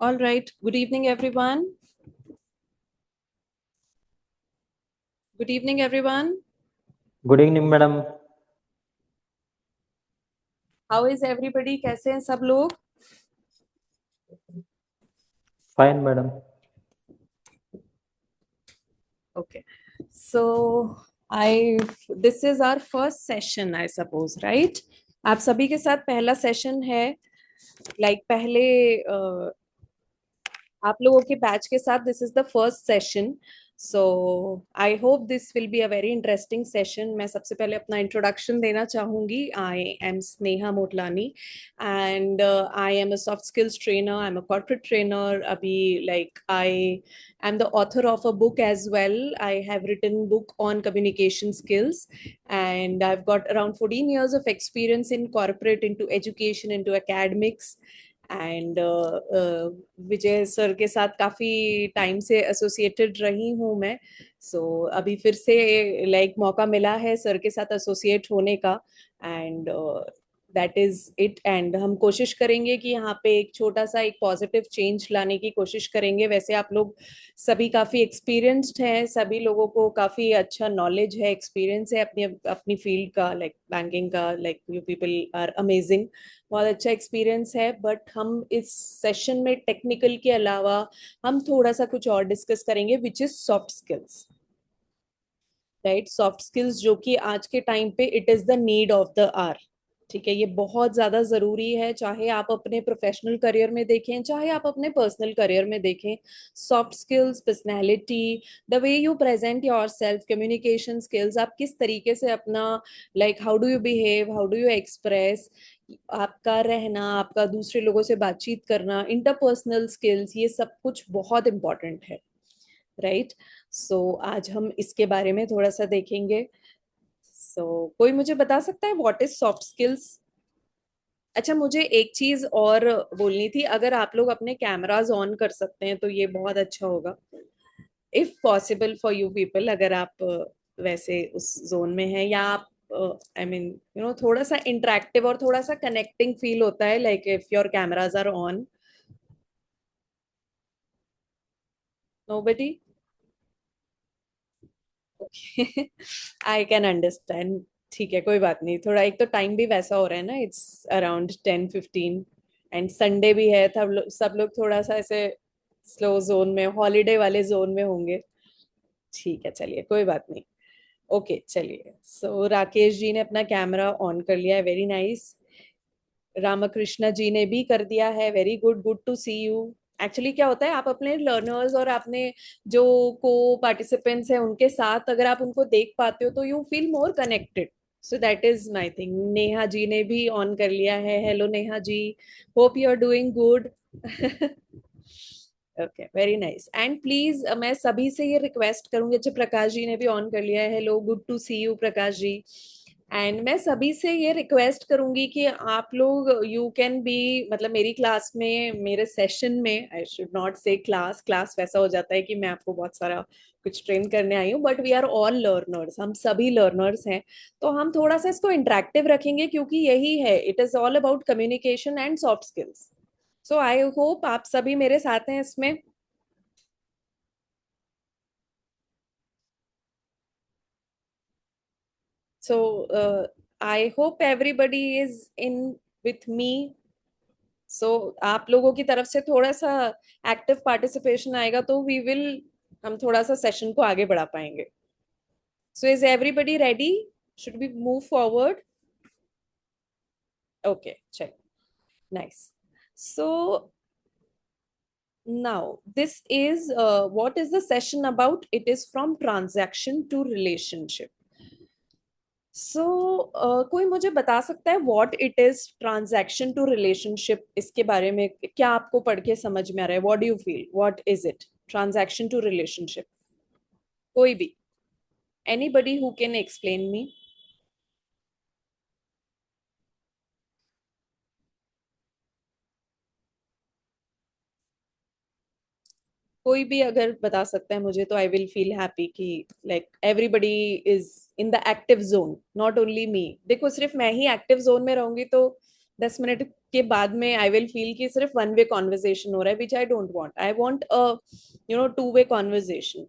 All right. Good evening, everyone. Good evening, everyone. Good evening madam. How is everybody? कैसे हैं सब लोग? Fine madam. Okay. So I this is our first session, I suppose, right? आप सभी के साथ पहला सेशन है। पहले आप लोगों के बैच के साथ this is the first session. So I hope this will be a very interesting session. मैं सबसे पहले अपना इंट्रोडक्शन देना चाहूंगी। I am Sneha Motlani and I am a soft skills trainer, I am a corporate trainer. अभी I am the author of a book as well. I have written book on communication skills, and I've got around 14 years of experience in corporate, into education, into academics, and Vijay sir के साथ काफी time से associated रही हूँ मैं। अभी फिर से मौका मिला है सर के साथ एसोसिएट होने का, and that is it. And हम कोशिश करेंगे कि यहाँ पे एक छोटा सा एक पॉजिटिव चेंज लाने की कोशिश करेंगे। वैसे आप लोग सभी काफी एक्सपीरियंस्ड हैं, सभी लोगों को काफी अच्छा नॉलेज है, एक्सपीरियंस है अपनी अपनी फील्ड का, बैंकिंग का। यू पीपल आर अमेजिंग, बहुत अच्छा एक्सपीरियंस है। बट हम इस सेशन में टेक्निकल के अलावा हम थोड़ा सा कुछ और डिस्कस करेंगे, which is soft skills. Right, soft skills जो कि आज के टाइम पे it is the need of the hour. ठीक है, ये बहुत ज्यादा जरूरी है, चाहे आप अपने प्रोफेशनल करियर में देखें, चाहे आप अपने पर्सनल करियर में देखें। Soft skills, personality, the way you present your self, communication skills, आप किस तरीके से अपना how do you behave, how do you express, आपका रहना, आपका दूसरे लोगों से बातचीत करना, इंटरपर्सनल स्किल्स, ये सब कुछ बहुत इंपॉर्टेंट है। राइट। आज हम इसके बारे में थोड़ा सा देखेंगे। कोई मुझे बता सकता है व्हाट इज सॉफ्ट स्किल्स? अच्छा, मुझे एक चीज और बोलनी थी। अगर आप लोग अपने कैमराज ऑन कर सकते हैं तो ये बहुत अच्छा होगा, if possible for you people. अगर आप वैसे उस जोन में हैं, या आप आई मीन थोड़ा सा इंटरेक्टिव और थोड़ा सा कनेक्टिंग फील होता है if your cameras are on. Nobody? I can understand. ठीक है, कोई बात नहीं। थोड़ा एक तो टाइम भी वैसा हो रहा है ना, इट्स अराउंड 10:15, एंड संडे भी है, तब सब लोग थोड़ा सा ऐसे स्लो जोन में, हॉलीडे वाले जोन में होंगे। ठीक है, चलिए कोई बात नहीं। ओके, चलिए। राकेश जी ने अपना कैमरा ऑन कर लिया है, वेरी नाइस। रामकृष्णा जी ने भी कर दिया है, very good, good to see you. Actually क्या होता है, आप अपने लर्नर्स और अपने जो को पार्टिसिपेंट्स हैं उनके साथ अगर आप उनको देख पाते हो तो you feel more connected. So that is my thing. Neha ji ने भी ऑन कर लिया है। Hello Neha ji, hope you are doing good. Okay, very nice. And please मैं सभी से ये रिक्वेस्ट करूंगी। अच्छा, प्रकाश जी ने भी ऑन कर लिया है। Hello, good to see you Prakash ji. And मैं सभी से ये रिक्वेस्ट करूंगी कि आप लोग यू कैन बी, मतलब मेरी क्लास में, मेरे सेशन में, आई शुड नॉट से क्लास, क्लास वैसा हो जाता है कि मैं आपको बहुत सारा कुछ ट्रेन करने आई हूँ, but we are all learners, हम सभी लर्नर्स हैं। तो हम थोड़ा सा इसको इंटरेक्टिव रखेंगे, क्योंकि यही है, it is all about communication and soft skills. I hope आप सभी मेरे साथ हैं इसमें। आई hope everybody is in with me. आप लोगों की तरफ से थोड़ा सा एक्टिव पार्टिसिपेशन आएगा तो वी विल, हम थोड़ा सा सेशन को आगे बढ़ा पाएंगे। Is everybody ready? Should be move forward? Okay, चलो, nice. So now this is what is the session about? It is from transaction to relationship. कोई मुझे बता सकता है what it is transaction to relationship? इसके बारे में क्या आपको पढ़ के समझ में आ रहा है? What do you feel, what is it transaction to relationship? कोई भी, anybody who can explain me. कोई भी अगर बता सकता है मुझे तो आई विल फील हैप्पी कि everybody is in the active zone, not only me. देखो, सिर्फ मैं ही एक्टिव जोन में रहूंगी तो 10 मिनट के बाद में आई विल फील कि सिर्फ वन वे कॉन्वर्जेशन हो रहा है, which I don't want. I want a two way conversation.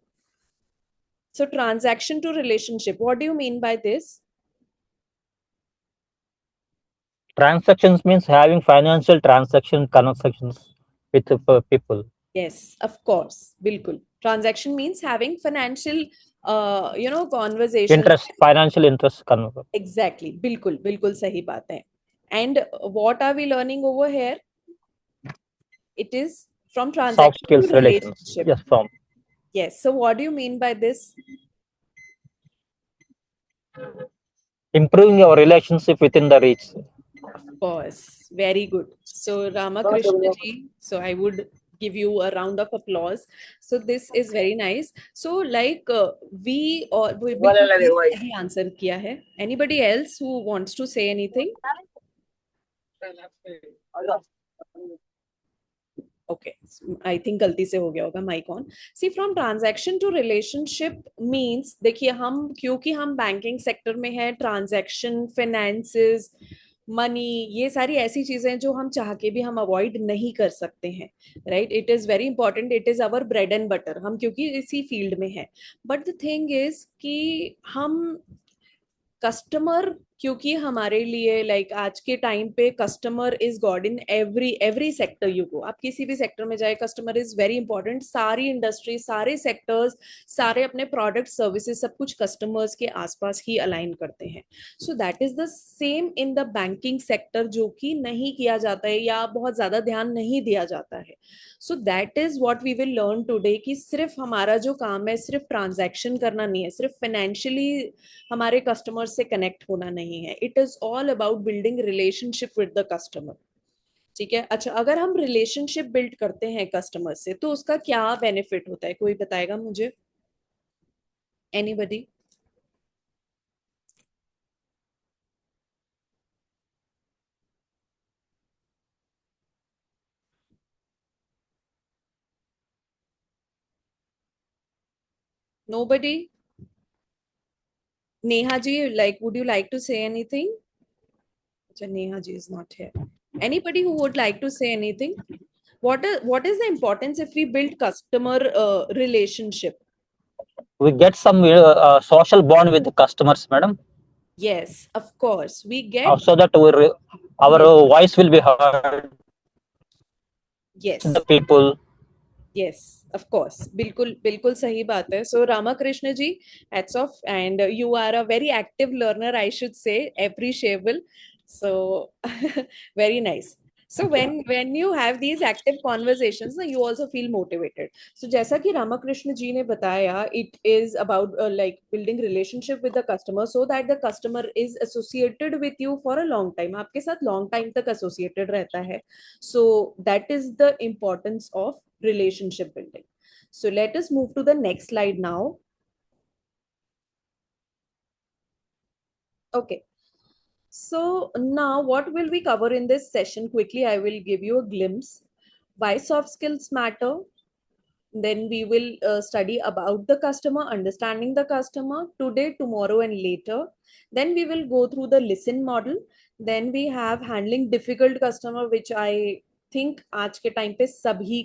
So transaction to relationship, what do you mean by this? Transactions means having financial transactions with people. Yes, of course, bilkul. Transaction means having financial conversations. Financial interest. Exactly, bilkul bilkul sahi baat hai. And what are we learning over here? It is from Soft transaction to skills relations. relationship. Yes, from Yes, so what do you mean by this? improving your relationship within the reach. Of course, very good. So Ramakrishna ji, so I would give you a round of applause. So this is very nice. So like we सही answer किया है. Anybody else who wants to say anything? Okay, I think गलती से हो गया होगा mic on. See, from transaction to relationship means, देखिए हम क्योंकि हम बैंकिंग सेक्टर में है, ट्रांजैक्शन, फाइनेंसेस, मनी, ये सारी ऐसी चीजें हैं जो हम चाह के भी हम अवॉइड नहीं कर सकते हैं, right? It is very important, it is our bread and butter, हम क्योंकि इसी फील्ड में है. बट द थिंग इज कि हम कस्टमर, क्योंकि हमारे लिए लाइक आज के टाइम पे customer is God in every every sector. You go, आप किसी भी सेक्टर में जाए, कस्टमर इज वेरी इंपॉर्टेंट. सारी इंडस्ट्री, सारे सेक्टर्स, सारे अपने प्रोडक्ट, सर्विसेज, सब कुछ कस्टमर्स के आसपास ही अलाइन करते हैं. सो that is the same in the banking sector, जो कि नहीं किया जाता है या बहुत ज्यादा ध्यान नहीं दिया जाता है. So that is what we will learn today, कि सिर्फ हमारा जो काम है सिर्फ ट्रांजैक्शन करना नहीं है, सिर्फ फाइनेंशियली हमारे कस्टमर से कनेक्ट होना नहीं है. It is all about building relationship with the customer. ठीक है. अच्छा, अगर हम रिलेशनशिप बिल्ड करते हैं कस्टमर से तो उसका क्या बेनिफिट होता है, कोई बताएगा मुझे? Anybody? Nobody? Neha ji, like, would you like to say anything? Acha, Neha ji is not here. Anybody who would like to say anything? What is the importance if we build customer relationship? We get some social bond with the customers, madam. Yes, of course. We get. So that our Yes. voice will be heard. Yes. The people. Yes, of course. बिल्कुल बिल्कुल सही बात है. So Ramakrishna ji, hats off, and you are a very active learner, I should say, appreciable. So very nice. So when you have these active conversations, you also feel motivated. So जैसा कि रामाकृष्ण जी ने बताया, it is about like building relationship with the customer so that the customer is associated with you for a long time. आपके साथ long time तक associated रहता है. So that is the importance of relationship building. So let us move to the next slide now. Okay. So now what will we cover in this session? Quickly, I will give you a glimpse. Why soft skills matter. Then we will study about the customer, understanding the customer today, tomorrow, and later. Then we will go through the listen model. Then we have handling difficult customer, which I think आज के time पे सभी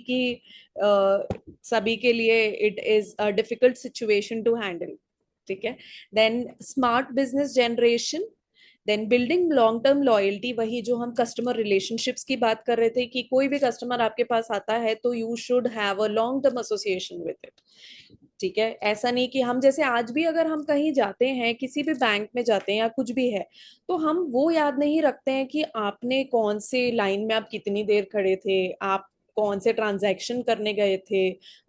के लिए it is a difficult situation to handle. ठीक है. Then smart business generation. Then building long term loyalty, वही जो हम कस्टमर रिलेशनशिप्स की बात कर रहे थे कि कोई भी कस्टमर आपके पास आता है तो you should have a long term association with it. ठीक है. ऐसा नहीं कि हम जैसे आज भी अगर हम कहीं जाते हैं, किसी भी बैंक में जाते हैं या कुछ भी है, तो हम वो याद नहीं रखते हैं कि आपने कौन से लाइन में आप कितनी देर खड़े थे, आप कौन से ट्रांजैक्शन करने गए थे.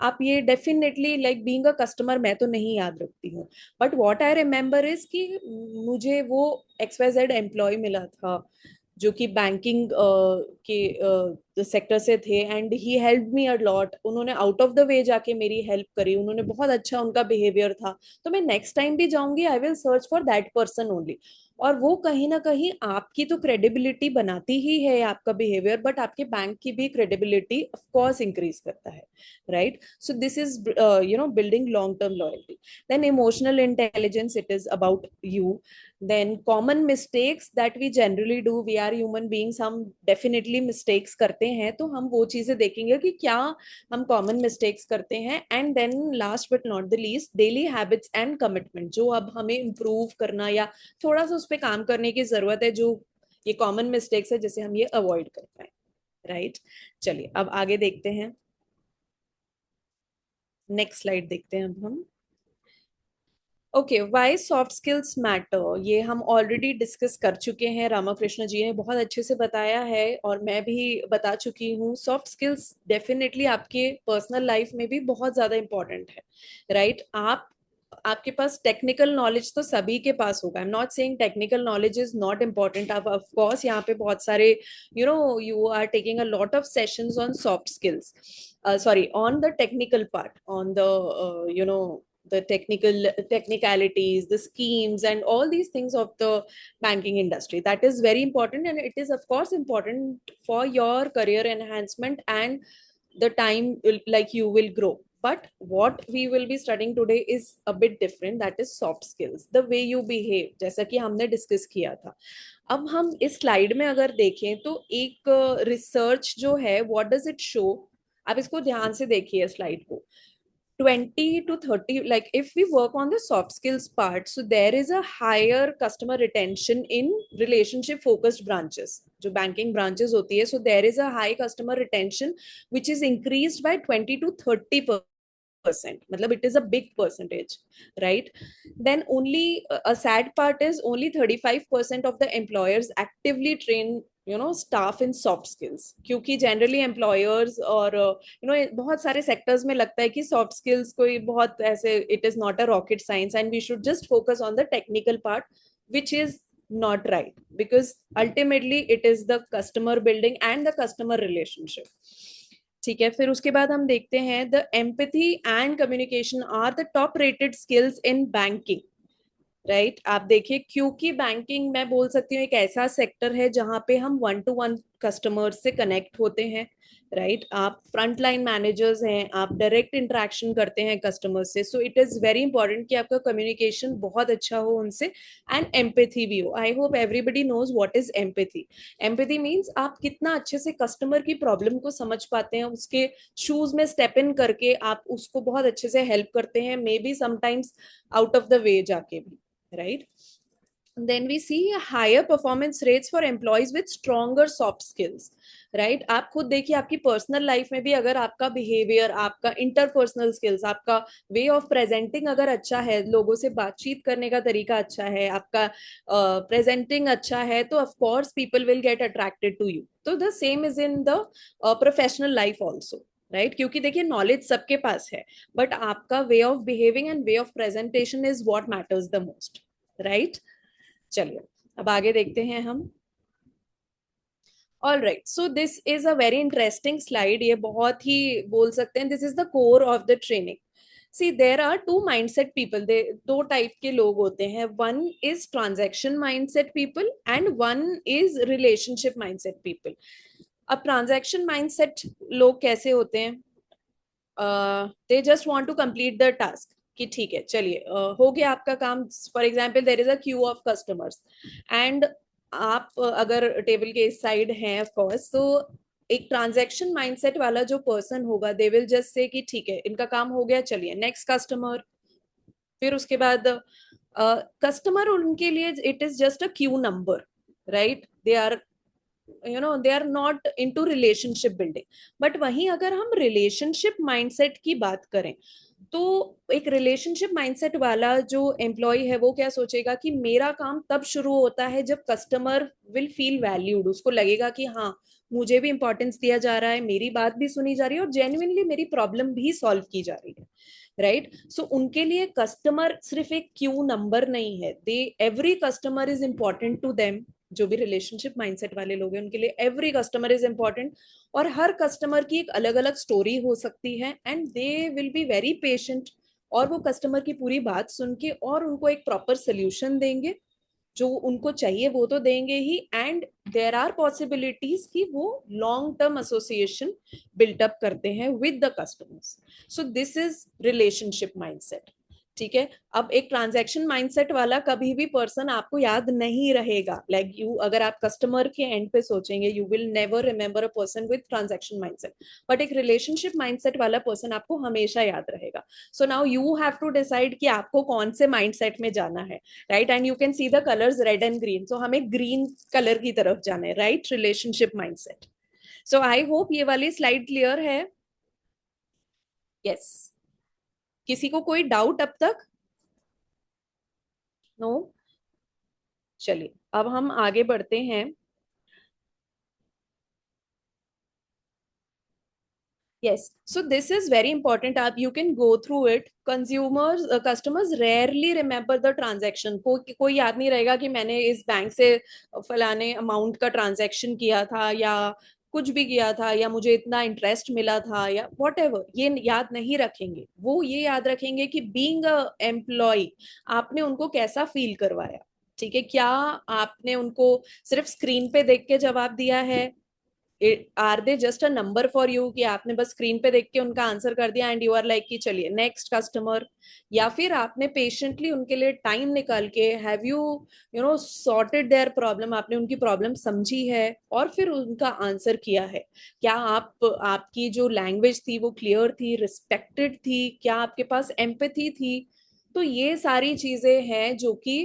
आप ये definitely like being a customer मैं तो नहीं याद रखती हूँ. But what I remember is कि मुझे वो XYZ एम्प्लॉय मिला था जो कि बैंकिंग के सेक्टर से थे, and he help me a lot. उन्होंने आउट ऑफ द वे जाके मेरी हेल्प करी, उन्होंने बहुत अच्छा उनका बिहेवियर था. तो मैं नेक्स्ट टाइम भी जाऊंगी, I will search for that person only. और वो कहीं ना कहीं आपकी तो क्रेडिबिलिटी बनाती ही है आपका बिहेवियर, बट आपके बैंक की भी क्रेडिबिलिटी ऑफ कोर्स इंक्रीज करता है, right? So this is building long term loyalty. Then emotional intelligence, it is about you. Then common mistakes that we generally do, we are human beings, हम definitely mistakes करते हैं, तो हम वो चीजें देखेंगे कि क्या हम common mistakes करते हैं. And then last but not the least, daily habits and commitment, जो अब हमें improve करना या थोड़ा सा उस पर काम करने की जरूरत है, जो ये common mistakes है जिसे हम ये avoid कर पाए, राइट? चलिए अब आगे देखते हैं, नेक्स्ट स्लाइड देखते हैं अब हम. Okay, why soft skills matter, ये हम ऑलरेडी डिस्कस कर चुके हैं. रामाकृष्ण जी ने बहुत अच्छे से बताया है और मैं भी बता चुकी हूँ. सॉफ्ट स्किल्स डेफिनेटली आपके पर्सनल लाइफ में भी बहुत ज्यादा इंपॉर्टेंट है, राइट? आपके पास टेक्निकल नॉलेज तो सभी के पास होगा. I am not saying technical knowledge is not important. आप ऑफ कोर्स यहाँ पे बहुत सारे you are taking a lot of sessions on soft skills, sorry, on the technical part, on the the technicalities, the schemes and all these things of the banking industry. That is very important, and it is of course important for your career enhancement and the time like you will grow. But what we will be studying today is a bit different. That is soft skills, the way you behave, जैसा कि हमने discuss किया था. अब हम इस slide में अगर देखें तो एक रिसर्च जो है, व्हाट डज इट शो, आप इसको ध्यान से देखिए स्लाइड को. 20 to 30, like if we work on the soft skills part, so there is a higher customer retention in relationship focused branches, जो banking branches होती है. So there is a high customer retention which is increased by 20 to 30%. मतलब it is a big percentage, right? Then only a sad part is only 35% of the employers actively train staff in soft skills, क्योंकि generally employers और बहुत सारे sectors में लगता है कि soft skills कोई बहुत ऐसे, it is not a rocket science and we should just focus on the technical part, which is not right, because ultimately it is the customer building and the customer relationship. ठीक है, फिर उसके बाद हम देखते हैं the empathy and communication are the top rated skills in banking, right? आप देखिए, क्योंकि बैंकिंग मैं बोल सकती हूँ एक ऐसा सेक्टर है जहां पे हम वन टू वन कस्टमर से कनेक्ट होते हैं, राइट? आप फ्रंट लाइन मैनेजर्स हैं, आप डायरेक्ट इंटरेक्शन करते हैं कस्टमर से. सो इट इज वेरी इंपॉर्टेंट कि आपका कम्युनिकेशन बहुत अच्छा हो उनसे, एंड एम्पैथी भी हो. I hope everybody knows what is empathy. Empathy means आप कितना अच्छे से कस्टमर की प्रॉब्लम को समझ पाते हैं, उसके शूज में स्टेप इन करके आप उसको बहुत अच्छे से हेल्प करते हैं, may be sometimes out of the way जाके भी, right? Then we see higher performance rates for employees with stronger soft skills, right? आप खुद देखिए आपकी पर्सनल लाइफ में भी अगर आपका बिहेवियर, आपका इंटरपर्सनल स्किल्स, आपका वे ऑफ प्रेजेंटिंग अगर अच्छा है, लोगों से बातचीत करने का तरीका अच्छा है, आपका प्रेजेंटिंग अच्छा है, तो of course people will get attracted to you. तो the same is in the professional life also, right? क्योंकि देखिए नॉलेज सबके पास है, बट आपका way of behaving and way of presentation is what matters the most, right? चलिए अब आगे देखते हैं हम. All right, so this is a very interesting slide. ये बहुत ही बोल सकते हैं this is the core of the training. See there are two mindset people, they दो टाइप के लोग होते हैं. One is transaction mindset people and one is relationship mindset people. अब ट्रांजैक्शन माइंडसेट लोग कैसे होते हैं? They just want to complete the task, कि ठीक है चलिए हो गया आपका काम. For example there is a queue of customers and आप अगर टेबल के इस साइड हैं ऑफ कोर्स, तो एक ट्रांजैक्शन माइंडसेट वाला जो पर्सन होगा, दे विल जस्ट से कि ठीक है इनका काम हो गया, चलिए नेक्स्ट कस्टमर. फिर उसके बाद कस्टमर उनके लिए it is just a queue number, right? They are they are not into relationship building. but वहीं अगर हम relationship mindset की बात करें, तो एक रिलेशनशिप माइंडसेट वाला जो एम्प्लॉय है वो क्या सोचेगा कि मेरा काम तब शुरू होता है जब कस्टमर विल फील वैल्यूड. उसको लगेगा कि हाँ मुझे भी इंपॉर्टेंस दिया जा रहा है, मेरी बात भी सुनी जा रही है और जेन्युइनली मेरी प्रॉब्लम भी सॉल्व की जा रही है, राइट? सो उनके लिए कस्टमर सिर्फ एक क्यू नंबर नहीं है, they every customer is important to them. जो भी रिलेशनशिप माइंडसेट वाले लोग हैं उनके लिए एवरी कस्टमर इज इंपॉर्टेंट, और हर कस्टमर की एक अलग अलग स्टोरी हो सकती है, and they will be very patient, और वो कस्टमर की पूरी बात सुन के और उनको एक प्रॉपर सोल्यूशन देंगे, जो उनको चाहिए वो तो देंगे ही, एंड देयर आर पॉसिबिलिटीज कि वो लॉन्ग टर्म एसोसिएशन बिल्टअप करते हैं with the customers. So this is relationship mindset. ठीक है. अब एक ट्रांजैक्शन माइंडसेट वाला कभी भी पर्सन आपको याद नहीं रहेगा. लाइक यू, अगर आप कस्टमर के एंड पे सोचेंगे, you will never remember a person with transaction mindset. But एक रिलेशनशिप माइंडसेट वाला पर्सन आपको हमेशा याद रहेगा. So now you have to decide कि आपको कौन से माइंडसेट में जाना है. Right. And you can see the colours red and green. So हमें ग्रीन कलर की तरफ जाना है. Right. Relationship mindset. So I hope ये वाली स्लाइड क्लियर है. यस. किसी को कोई डाउट अब तक? नो. चलिए अब हम आगे बढ़ते हैं. Yes, so this is very important. आप you can go through it. Consumers, customers rarely remember the transaction. कोई याद नहीं रहेगा कि मैंने इस बैंक से फलाने अमाउंट का ट्रांजैक्शन किया था, या कुछ भी किया था, या मुझे इतना इंटरेस्ट मिला था, या वॉट एवर. ये याद नहीं रखेंगे. वो ये याद रखेंगे कि बीइंग अ एम्प्लॉय आपने उनको कैसा फील करवाया. ठीक है. क्या आपने उनको सिर्फ स्क्रीन पे देख के जवाब दिया है? Are they just a number for you, कि आपने बस स्क्रीन पे देख के उनका आंसर कर दिया एंड यू आर लाइक कि चलिए नेक्स्ट कस्टमर? या फिर आपने पेशेंटली उनके लिए टाइम निकाल के have you you know sorted their problem, आपने उनकी प्रॉब्लम समझी है और फिर उनका आंसर किया है? क्या आपकी जो लैंग्वेज थी वो क्लियर थी, रिस्पेक्टेड थी, क्या आपके पास एम्पैथी थी? तो ये सारी चीजें हैं जो कि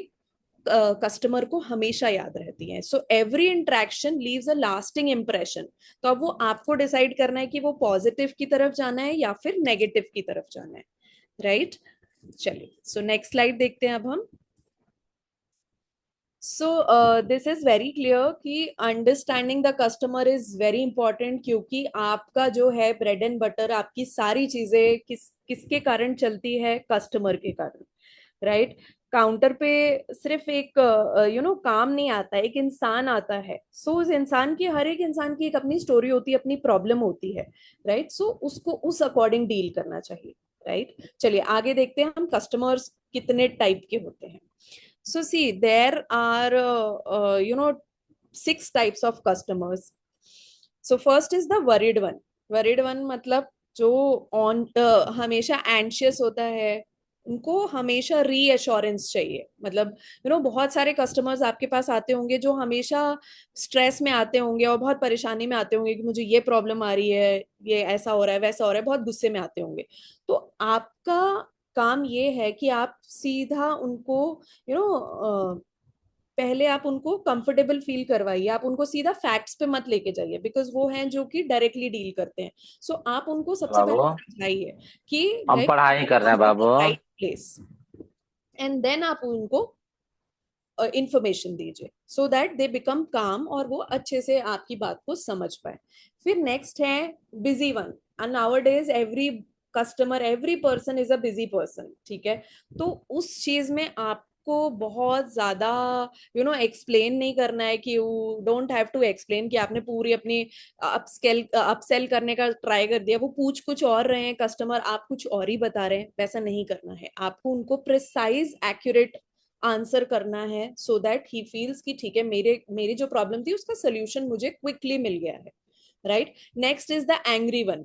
कस्टमर को हमेशा याद रहती है. So every interaction leaves a lasting impression. तो अब वो आपको डिसाइड करना है कि वो पॉजिटिव की तरफ जाना है या फिर नेगेटिव की तरफ जाना है. राइट. चलिए, सो नेक्स्ट स्लाइड देखते हैं अब हम. So this is very clear कि understanding the customer is very important, क्योंकि आपका जो है ब्रेड एंड बटर, आपकी सारी चीजें किसके कारण चलती है? कस्टमर के कारण. राइट. काउंटर पे सिर्फ एक काम नहीं आता है, एक इंसान आता है. सो उस इंसान की, हर एक इंसान की एक अपनी स्टोरी होती है, अपनी प्रॉब्लम होती है. राइट. सो उसको उस अकॉर्डिंग डील करना चाहिए. राइट. चलिए आगे देखते हैं हम कस्टमर्स कितने टाइप के होते हैं. सो सी there are 6 types of customers. So first is the worried one. Worried one मतलब जो ऑन हमेशा एंशियस होता है, उनको हमेशा रीअश्योरेंस चाहिए. मतलब बहुत सारे कस्टमर्स आपके पास आते होंगे जो हमेशा स्ट्रेस में आते होंगे और बहुत परेशानी में आते होंगे कि मुझे ये प्रॉब्लम आ रही है, ये ऐसा हो रहा है, वैसा हो रहा है, बहुत गुस्से में आते होंगे. तो आपका काम ये है कि आप सीधा उनको यू नो पहले आप उनको कंफर्टेबल फील करवाइए. आप उनको सीधा फैक्ट्स पे मत लेके जाइए, बिकॉज वो हैं जो कि डायरेक्टली डील करते हैं. सो आप उनको सबसे बाबू, पहले समझाइए कि हम लाइक पढ़ाई कर रहे हैं बाबू. राइट प्लेस, एंड देन आप उनको इंफॉर्मेशन दीजिए सो दैट दे बिकम काम और वो अच्छे से आपकी बात को समझ पाए. फिर नेक्स्ट है busy one. And nowadays every customer, every person is a busy person. ठीक है. तो उस चीज में आपको बहुत ज्यादा एक्सप्लेन नहीं करना है, कि you don't have to explain कि आपने पूरी अपनी अपसेल करने का ट्राई कर दिया, वो पूछ कुछ और रहे हैं कस्टमर, आप कुछ और ही बता रहे हैं. वैसा नहीं करना है. आपको उनको प्रिसाइज एक्यूरेट आंसर करना है सो दैट ही फील्स कि ठीक है, मेरी जो प्रॉब्लम थी उसका सोल्यूशन मुझे क्विकली मिल गया है. Right. Next is the angry one.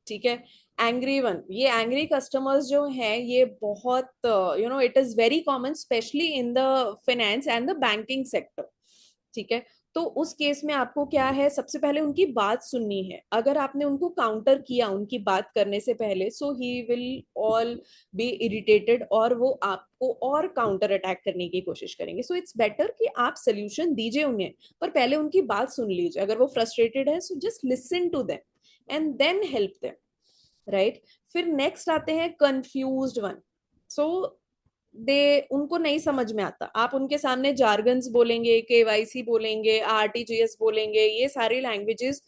ठीक है. एंग्री वन, ये एंग्री कस्टमर्स जो हैं ये बहुत it is very common specially in the finance and the banking sector. ठीक है. तो उस केस में आपको क्या है, सबसे पहले उनकी बात सुननी है. अगर आपने उनको काउंटर किया उनकी बात करने से पहले, so he will all be irritated और वो आपको और काउंटर अटैक करने की कोशिश करेंगे. सो इट्स बेटर कि आप सोल्यूशन दीजिए उन्हें, पर पहले उनकी बात सुन लीजिए. अगर वो फ्रस्ट्रेटेड है, so just listen to them and then help them. Right. फिर नेक्स्ट आते हैं कंफ्यूज्ड वन. सो उनको नहीं समझ में आता. आप उनके सामने जार्गन्स बोलेंगे, केवाईसी बोलेंगे, आरटीजीएस बोलेंगे, ये सारी लैंग्वेजेस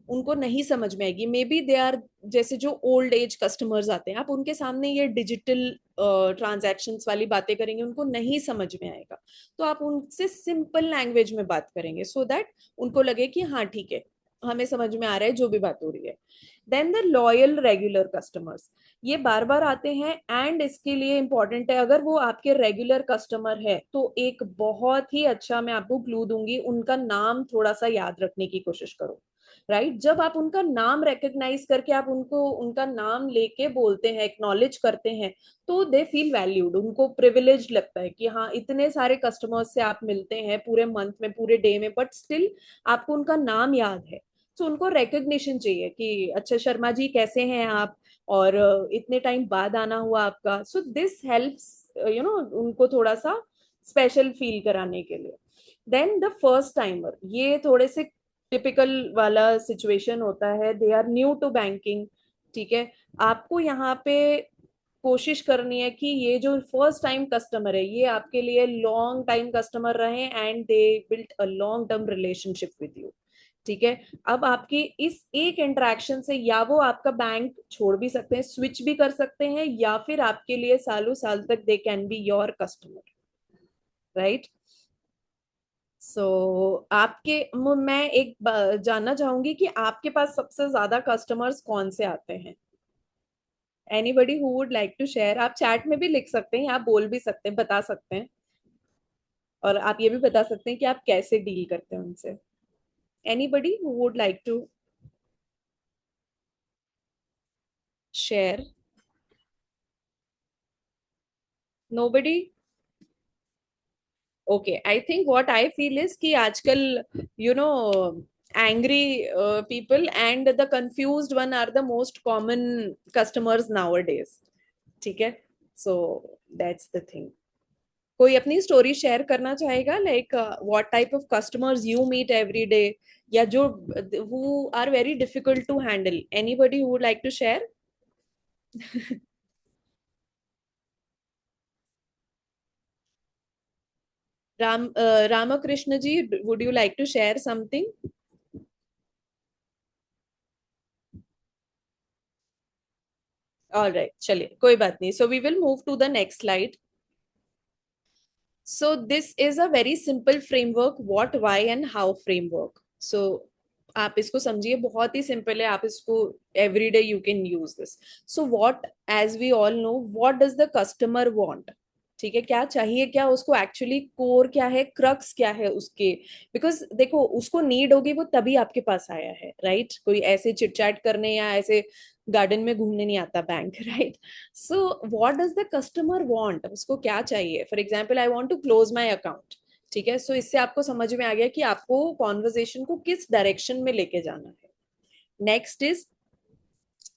उनको नहीं समझ में आएगी. मे बी दे आर, जैसे जो ओल्ड एज कस्टमर्स आते हैं, आप उनके सामने ये डिजिटल ट्रांजैक्शंस वाली बातें करेंगे, उनको नहीं समझ में आएगा. तो आप उनसे सिंपल लैंग्वेज में बात करेंगे सो दैट उनको लगे कि हाँ ठीक है, हमें समझ में आ रहा है जो भी बात हो रही है. Then the loyal regular customers, ये बार बार आते हैं. एंड इसके लिए इंपॉर्टेंट है, अगर वो आपके रेगुलर कस्टमर है तो एक बहुत ही अच्छा, मैं आपको क्लू दूंगी, उनका नाम थोड़ा सा याद रखने की कोशिश करो. राइट, जब आप उनका नाम रिकग्नाइज करके आप उनको उनका नाम लेके बोलते हैं, एक्नॉलेज करते हैं, तो दे फील वैल्यूड, उनको प्रिविलेज लगता है कि हाँ, इतने सारे कस्टमर्स से आप मिलते हैं पूरे मंथ में, पूरे डे में, बट स्टिल आपको उनका नाम याद है. तो उनको रिकग्निशन चाहिए कि अच्छा शर्मा जी कैसे हैं आप, और इतने टाइम बाद आना हुआ आपका. सो दिस हेल्प्स उनको थोड़ा सा स्पेशल फील कराने के लिए. देन द फर्स्ट टाइमर, ये थोड़े से टिपिकल वाला सिचुएशन होता है. They are new to banking. ठीक है, आपको यहाँ पे कोशिश करनी है कि ये जो फर्स्ट टाइम कस्टमर है ये आपके लिए लॉन्ग टाइम कस्टमर रहे and they built a long term relationship with you. ठीक है, अब आपकी इस एक इंटरेक्शन से या वो आपका बैंक छोड़ भी सकते हैं, स्विच भी कर सकते हैं, या फिर आपके लिए सालों साल तक they can be your customer. Right. So आपके मैं एक जानना चाहूंगी कि आपके पास सबसे ज्यादा कस्टमर्स कौन से आते हैं. Anybody who would like to share. आप चैट में भी लिख सकते हैं, आप बोल भी सकते हैं, बता सकते हैं, और आप ये भी बता सकते हैं कि आप कैसे डील करते हैं उनसे. Anybody who would like to share. Nobody. Okay, I think what I feel is कि आजकल you know angry people and the confused one are the most common customers nowadays. ठीक है, so that's the thing. कोई अपनी story share करना चाहेगा, like what type of customers you meet every day, या जो who are very difficult to handle. Anybody who would like to share. Ramakrishna ji, would you like to share something. Alright, चलिए कोई बात नहीं. So we will move to the next slide. So this is a very simple framework, what, why and how framework. So आप इसको समझिए, बहुत ही simple है, आप इसको every day you can use this. So what, as we all know, what does the customer want. ठीक है, क्या चाहिए, क्या उसको एक्चुअली कोर क्या है, क्रक्स क्या है उसके. बिकॉज देखो, उसको नीड होगी वो तभी आपके पास आया है. राइट, कोई ऐसे चिट चैट करने या ऐसे गार्डन में घूमने नहीं आता bank. Right. So what does the customer want, उसको क्या चाहिए. For example, I want to close my account. ठीक है, सो इससे आपको समझ में आ गया कि आपको कॉन्वर्जेशन को किस डायरेक्शन में लेके जाना है. Next is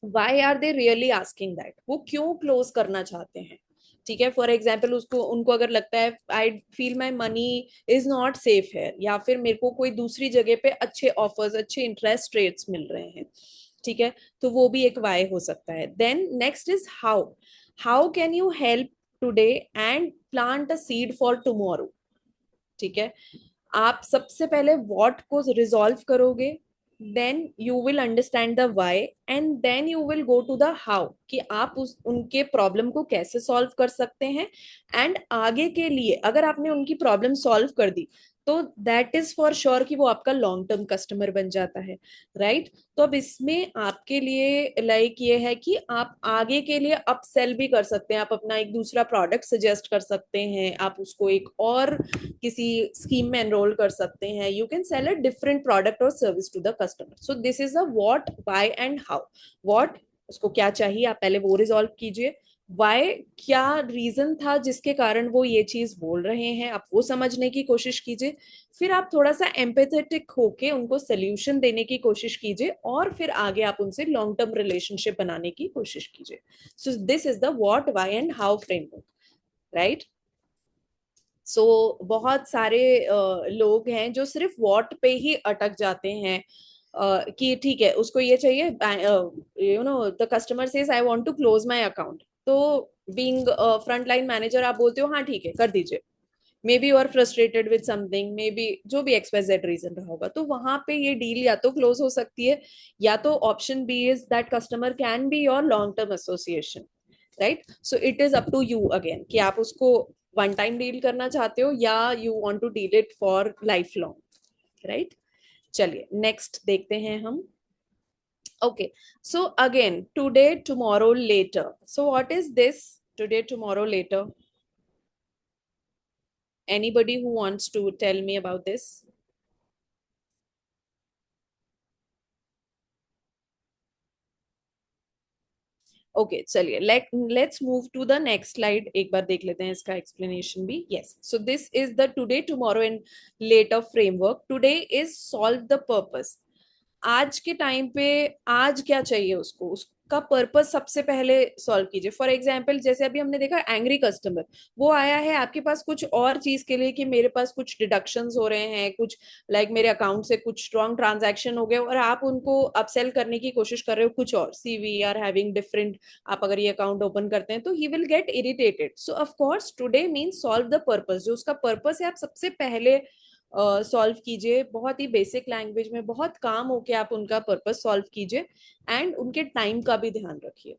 why are they really asking that, वो क्यों क्लोज करना चाहते हैं. ठीक है, फॉर एग्जाम्पल उसको उनको अगर लगता है I feel my money is not safe है, या फिर मेरे को कोई दूसरी जगह पे अच्छे ऑफर्स, अच्छे इंटरेस्ट रेट्स मिल रहे हैं. ठीक है, तो वो भी एक वाई हो सकता है. Then next is how. How can you help today and plant a seed for tomorrow. ठीक है, आप सबसे पहले व्हाट को रिजॉल्व करोगे, then you will understand the why, and then you will go to the how, कि आप उस उनके प्रॉब्लम को कैसे सॉल्व कर सकते हैं. एंड आगे के लिए अगर आपने उनकी प्रॉब्लम सॉल्व कर दी तो दैट इज फॉर श्योर कि वो आपका लॉन्ग टर्म कस्टमर बन जाता है. राइट. तो अब इसमें आपके लिए लाइक ये है कि आप आगे के लिए अपसेल भी कर सकते हैं, आप अपना एक दूसरा प्रोडक्ट सजेस्ट कर सकते हैं, आप उसको एक और किसी स्कीम में एनरोल कर सकते हैं. You can sell a different product और service to the customer. So this is a what, why and how. What, उसको क्या चाहिए, आप पहले वो रिजॉल्व कीजिए. वाई, क्या रीजन था जिसके कारण वो ये चीज बोल रहे हैं, आप वो समझने की कोशिश कीजिए. फिर आप थोड़ा सा एम्पैथेटिक होके उनको सोल्यूशन देने की कोशिश कीजिए, और फिर आगे आप उनसे लॉन्ग टर्म रिलेशनशिप बनाने की कोशिश कीजिए. So this is the what, why and how framework. Right. So बहुत सारे लोग हैं जो सिर्फ वॉट पे ही अटक जाते हैं, कि ठीक है उसको ये चाहिए, the customer says I want to close my account. तो बीइंग फ्रंट लाइन मैनेजर आप बोलते हो हाँ ठीक है कर दीजिए. Maybe you are frustrated with something, maybe जो भी XYZ रीजन रहा होगा, तो वहां पे ये डील या तो क्लोज हो सकती है, या तो option B is that customer can be your long term association. Right. So it is up to you again कि आप उसको वन टाइम डील करना चाहते हो या you want to deal it for life long. Right. चलिए next देखते हैं हम. Okay, so again, today, tomorrow, later. So what is this? Today, tomorrow, later. Anybody who wants to tell me about this? Okay, चलिए let's move to the next slide. एक बार देख लेते हैं इसका explanation भी. Yes, so this is the today, tomorrow and later framework. Today is solve the purpose. आज के time पे आज क्या चाहिए उसको, उसका पर्पस सबसे पहले सॉल्व कीजिए. फॉर एग्जाम्पल जैसे अभी हमने देखा एंग्री कस्टमर, वो आया है आपके पास कुछ और चीज के लिए कि मेरे पास कुछ डिडक्शंस हो रहे हैं, कुछ लाइक मेरे अकाउंट से कुछ स्ट्रॉन्ग ट्रांजैक्शन हो गए, और आप उनको अपसेल करने की कोशिश कर रहे हो कुछ और. सी वी आर हैविंग डिफरेंट, आप अगर ये अकाउंट ओपन करते हैं तो he will get irritated. So of course today means solve the purpose. जो उसका पर्पस है आप सबसे पहले सॉल्व कीजिए, बहुत ही बेसिक लैंग्वेज में, बहुत काम होके आप उनका पर्पस सॉल्व कीजिए, एंड उनके टाइम का भी ध्यान रखिए.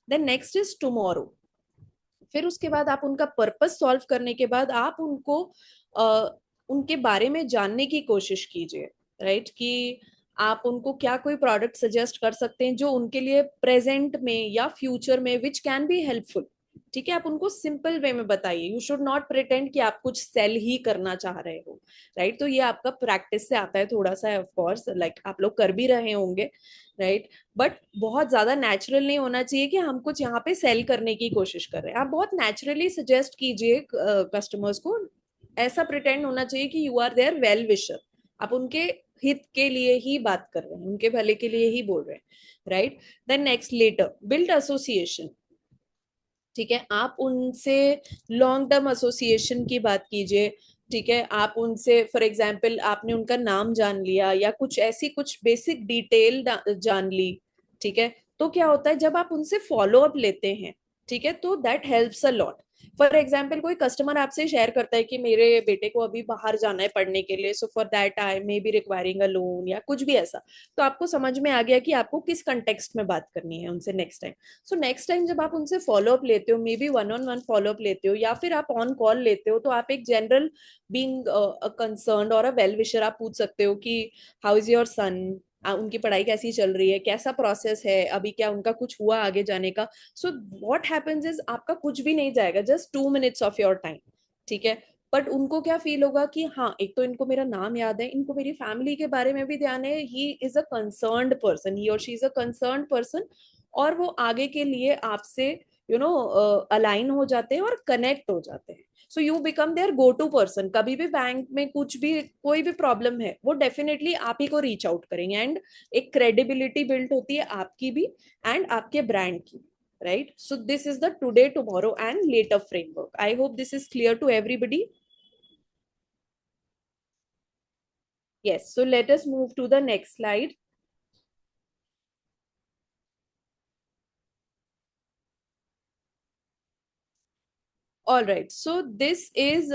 Then next is tomorrow. फिर उसके बाद आप उनका पर्पस सॉल्व करने के बाद आप उनको उनके बारे में जानने की कोशिश कीजिए, राइट, कि आप उनको क्या कोई प्रोडक्ट सजेस्ट कर सकते हैं जो उनके लिए प्रेजेंट में या फ्यूचर में विच कैन बी हेल्पफुल. ठीक है, आप उनको सिंपल वे में बताइए. यू शुड नॉट प्रिटेंड कि आप कुछ सेल ही करना चाह रहे हो, राइट. तो ये आपका प्रैक्टिस से आता है थोड़ा सा, ऑफ कोर्स लाइक आप लोग कर भी रहे होंगे, राइट. बट बहुत ज्यादा नेचुरल नहीं होना चाहिए कि हम कुछ यहाँ पे सेल करने की कोशिश कर रहे हैं. आप बहुत नेचुरली सजेस्ट कीजिए कस्टमर्स को. ऐसा प्रिटेंड होना चाहिए कि you are their well wisher. आप उनके हित के लिए ही बात कर रहे हैं, उनके भले के लिए ही बोल रहे हैं, right. Then next letter, build association. ठीक है, आप उनसे लॉन्ग टर्म एसोसिएशन की बात कीजिए. ठीक है, आप उनसे फॉर एग्जाम्पल आपने उनका नाम जान लिया या कुछ ऐसी कुछ बेसिक डिटेल जान ली. ठीक है, तो क्या होता है जब आप उनसे फॉलो अप लेते हैं, ठीक है, तो that helps a lot. For example कोई कस्टमर आपसे शेयर करता है कि मेरे बेटे को अभी बाहर जाना है पढ़ने के लिए, so for that I may be requiring a loan या कुछ भी ऐसा. तो आपको समझ में आ गया कि आपको किस कंटेक्स्ट में बात करनी है उनसे next time. So next time जब आप उनसे फॉलो अप लेते हो, may be one on one follow up लेते हो या फिर आप ऑन कॉल लेते हो, तो आप एक जनरल बीइंग कंसर्न्ड और अ वेल विशर आप पूछ सकते हो कि हाउ इज योर सन, उनकी पढ़ाई कैसी चल रही है, कैसा प्रोसेस है अभी, क्या उनका कुछ हुआ आगे जाने का. सो व्हाट हैपेंस इज आपका कुछ भी नहीं जाएगा, just 2 minutes of your time. ठीक है, बट उनको क्या फील होगा कि हाँ, एक तो इनको मेरा नाम याद है, इनको मेरी फैमिली के बारे में भी ध्यान है, he is a concerned person, he और she is a concerned person. और वो आगे के लिए आपसे अलाइन हो जाते हैं और कनेक्ट हो जाते हैं. So you become their go to person. कभी भी बैंक में कुछ भी कोई भी प्रॉब्लम है, वो डेफिनेटली आप ही को रीच आउट करेंगे, एंड एक क्रेडिबिलिटी बिल्ड होती है आपकी भी एंड आपके ब्रांड की, right? So this is the today, tomorrow and later framework. I hope this is clear to everybody. Yes, so let us move to the next slide. All right, so this is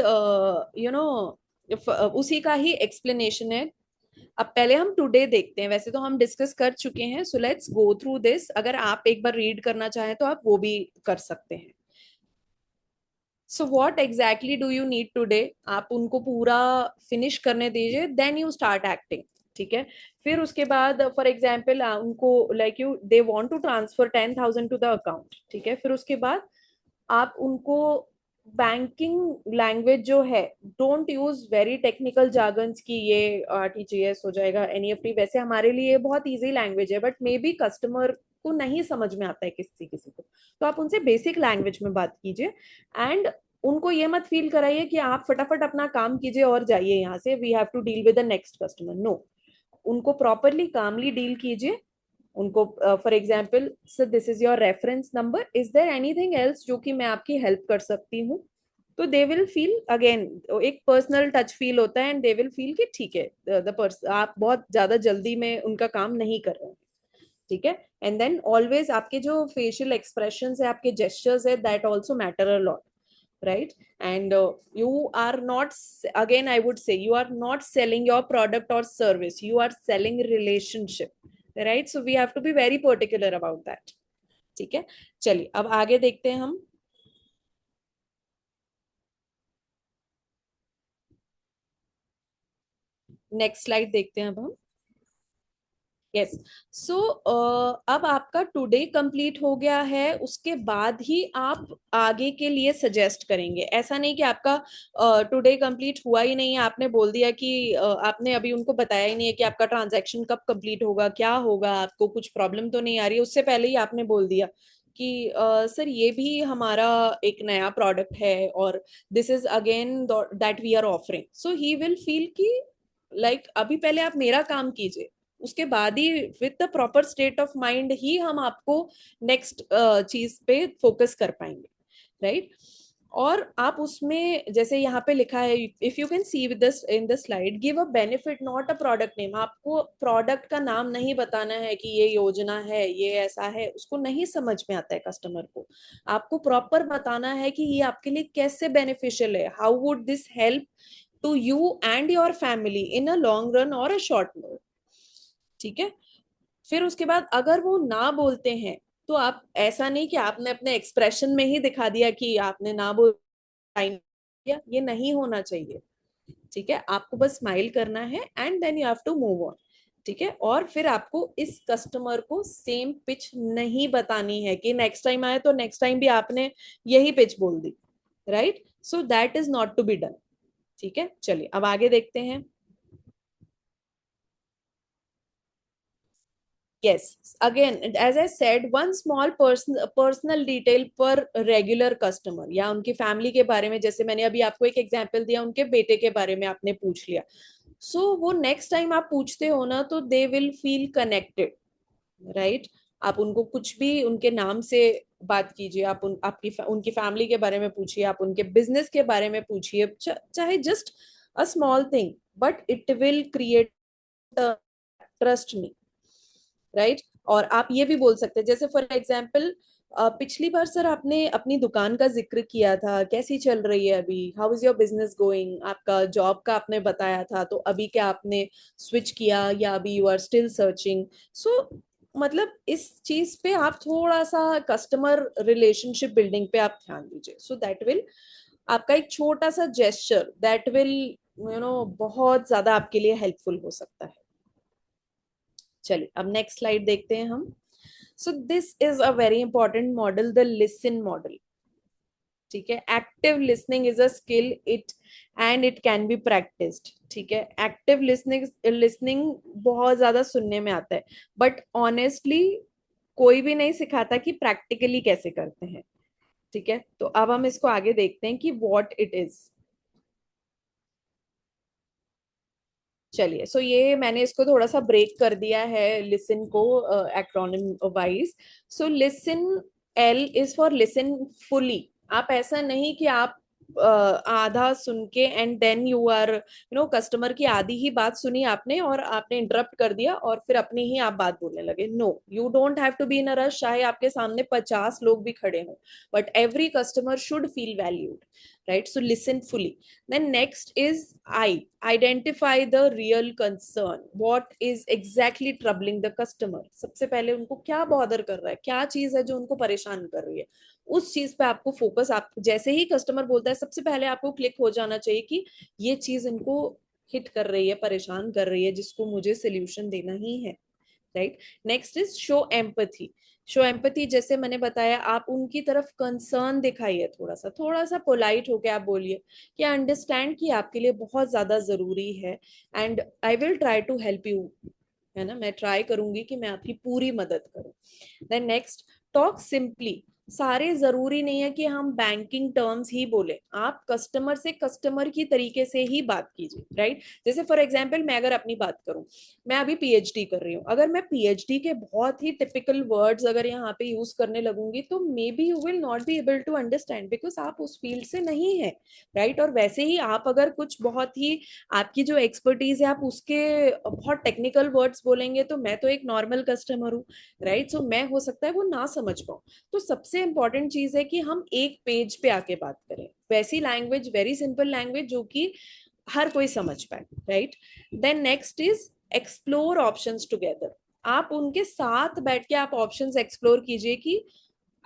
उसी का ही explanation है. अब पहले हम today देखते हैं, वैसे तो हम डिस्कस कर चुके हैं. So let's go through this. अगर आप एक बार रीड करना चाहें तो आप वो भी कर सकते हैं. So what exactly do you need today, आप उनको पूरा फिनिश करने दीजिए, देन यू स्टार्ट एक्टिंग. ठीक है, फिर उसके बाद फॉर एग्जाम्पल उनको like you they want to transfer 10,000 to the account. ठीक है, फिर उसके बाद आप उनको बैंकिंग लैंग्वेज जो है, don't use very technical jargons की ये आरटीजीएस हो जाएगा, एनईएफटी. वैसे हमारे लिए बहुत इजी लैंग्वेज है, बट मे बी कस्टमर को नहीं समझ में आता है किसी किसी को. तो आप उनसे बेसिक लैंग्वेज में बात कीजिए, एंड उनको ये मत फील कराइए कि आप फटाफट अपना काम कीजिए और जाइए यहाँ से, we have to deal with the next customer. No, उनको प्रॉपरली कामली डील कीजिए. उनको for example, sir this is your reference number, is there anything else जो कि मैं आपकी हेल्प कर सकती हूँ. तो दे विल फील अगेन, एक पर्सनल टच फील होता है, एंड दे विल फील कि ठीक है, द पर्सन आप बहुत ज्यादा जल्दी में उनका काम नहीं कर रहे हैं. ठीक है, एंड देन ऑलवेज आपके जो फेशियल एक्सप्रेशन है, आपके जेस्चर्स है, that also matter a lot, right? And you are not, again I would say, you are not selling your product or service, you are selling relationship, right? So we have to be very particular about that. ठीक है, चलिए अब आगे देखते हैं हम. Next slide देखते हैं अब हम. यस। सो अब आपका टुडे कंप्लीट हो गया है, उसके बाद ही आप आगे के लिए सजेस्ट करेंगे। ऐसा नहीं कि आपका टुडे कंप्लीट हुआ ही नहीं है, आपने बोल दिया कि आपने अभी उनको बताया ही नहीं है कि आपका ट्रांजैक्शन कब कंप्लीट होगा, क्या होगा, आपको कुछ प्रॉब्लम तो नहीं आ रही है, उससे पहले ही आपने बोल दिया कि सर ये भी हमारा एक नया प्रोडक्ट है और this is again that we are offering. So he will feel कि लाइक अभी पहले आप मेरा काम कीजिए, उसके बाद ही with the proper state of mind ही हम आपको नेक्स्ट चीज पे फोकस कर पाएंगे, राइट। और आप उसमें जैसे यहाँ पे लिखा है, if you can C with this in the slide, give a benefit not a product name. आपको प्रोडक्ट का नाम नहीं बताना है कि ये योजना है, ये ऐसा है, उसको नहीं समझ में आता है कस्टमर को। आपको प्रॉपर बताना है कि ये आपके लिए कैसे बेनिफिशियल है, how would this help to you and your family in a long run और अ शॉर्ट रन। ठीक है। फिर उसके बाद अगर वो ना बोलते हैं तो आप ऐसा नहीं कि आपने अपने एक्सप्रेशन में ही दिखा दिया कि आपने ना बोल दिया, ये नहीं होना चाहिए। ठीक है, आपको बस स्माइल करना है and then you have to move on. ठीक है, और फिर आपको इस कस्टमर को सेम पिच नहीं बतानी है कि नेक्स्ट टाइम आए तो नेक्स्ट टाइम भी आपने यही पिच बोल दी, right. So that is not to be done. ठीक है, चलिए अब आगे देखते हैं। Yes, again, as I said, one small personal detail per regular customer या उनकी फैमिली के बारे में, जैसे मैंने अभी आपको एक एग्जांपल दिया, उनके बेटे के बारे में आपने पूछ लिया। सो वो नेक्स्ट टाइम आप पूछते हो ना तो they will feel connected, right. आप उनको कुछ भी उनके नाम से बात कीजिए, आप आपकी उनकी फैमिली के बारे में पूछिए, आप उनके बिजनेस के बारे में पूछिए, चाहे just a small thing, but it will create trust me, right. और आप ये भी बोल सकते हैं, जैसे फॉर एग्जाम्पल पिछली बार सर आपने अपनी दुकान का जिक्र किया था, कैसी चल रही है अभी, how is your business going, आपका जॉब का आपने बताया था, तो अभी क्या आपने स्विच किया या अभी यू आर स्टिल सर्चिंग। सो मतलब इस चीज पे आप थोड़ा सा कस्टमर रिलेशनशिप बिल्डिंग पे आप ध्यान दीजिए। सो दैट विल, आपका एक छोटा सा जेस्चर दैट विल बहुत ज्यादा आपके लिए हेल्पफुल हो सकता है। चलिए अब नेक्स्ट स्लाइड देखते हैं हम। So this is a very important model, the listen model. ठीक है, active listening is a skill, it and it can be practised. ठीक है, एक्टिव लिसनिंग लिसनिंग बहुत ज्यादा सुनने में आता है, बट ऑनेस्टली कोई भी नहीं सिखाता कि प्रैक्टिकली कैसे करते हैं। ठीक है, तो अब हम इसको आगे देखते हैं कि व्हाट इट इज। चलिए, सो ये मैंने इसको थोड़ा सा ब्रेक कर दिया है लिसन को acronym wise. So listen, L is for listen fully. आप ऐसा नहीं कि आप आधा सुन के and then you are customer की आधी ही बात सुनी आपने और आपने इंटरप्ट कर दिया और फिर अपनी ही आप बात बोलने लगे। No, you don't have to be in a rush, चाहे आपके सामने 50 लोग भी खड़े हों, but every customer should feel valued, right. So listen fully. Then next is I. Identify the real concern. What is exactly troubling the customer? सबसे पहले उनको क्या बॉदर कर रहा है, क्या चीज है जो उनको परेशान कर रही है, उस चीज पे आपको फोकस। आप जैसे ही कस्टमर बोलता है, सबसे पहले आपको क्लिक हो जाना चाहिए कि ये चीज इनको हिट कर रही है, परेशान कर रही है, जिसको मुझे सोल्यूशन देना ही है, right. Next is show empathy. Show empathy, जैसे मैंने बताया, आप उनकी तरफ कंसर्न दिखाइए, थोड़ा सा पोलाइट होके आप बोलिए कि आई अंडरस्टैंड कि आपके लिए बहुत ज्यादा जरूरी है and I will try to help you, है ना, मैं ट्राई करूंगी कि मैं आपकी पूरी मदद करूं। Then next, talk simply. सारे जरूरी नहीं है कि हम बैंकिंग टर्म्स ही बोले, आप कस्टमर से कस्टमर की तरीके से ही बात कीजिए, राइट। जैसे फॉर एग्जांपल मैं अगर अपनी बात करूं, मैं अभी पीएचडी कर रही हूँ, अगर मैं पीएचडी के बहुत ही टिपिकल वर्ड्स अगर यहाँ पे यूज करने लगूंगी तो maybe you will not be able to understand, because आप उस फील्ड से नहीं है, राइट। और वैसे ही आप अगर कुछ बहुत ही आपकी जो एक्सपर्टीज है आप उसके बहुत टेक्निकल वर्ड्स बोलेंगे तो मैं तो एक नॉर्मल कस्टमर हूँ, राइट। सो मैं हो सकता है वो ना समझ पाऊँ। तो सबसे इंपॉर्टेंट चीज है कि हम एक पेज पे आके बात करें, वैसी लैंग्वेज, वेरी सिंपल लैंग्वेज जो कि हर कोई समझ पाए, right. Then next is explore options together. आप उनके साथ बैठ के आप ऑप्शंस एक्सप्लोर कीजिए कि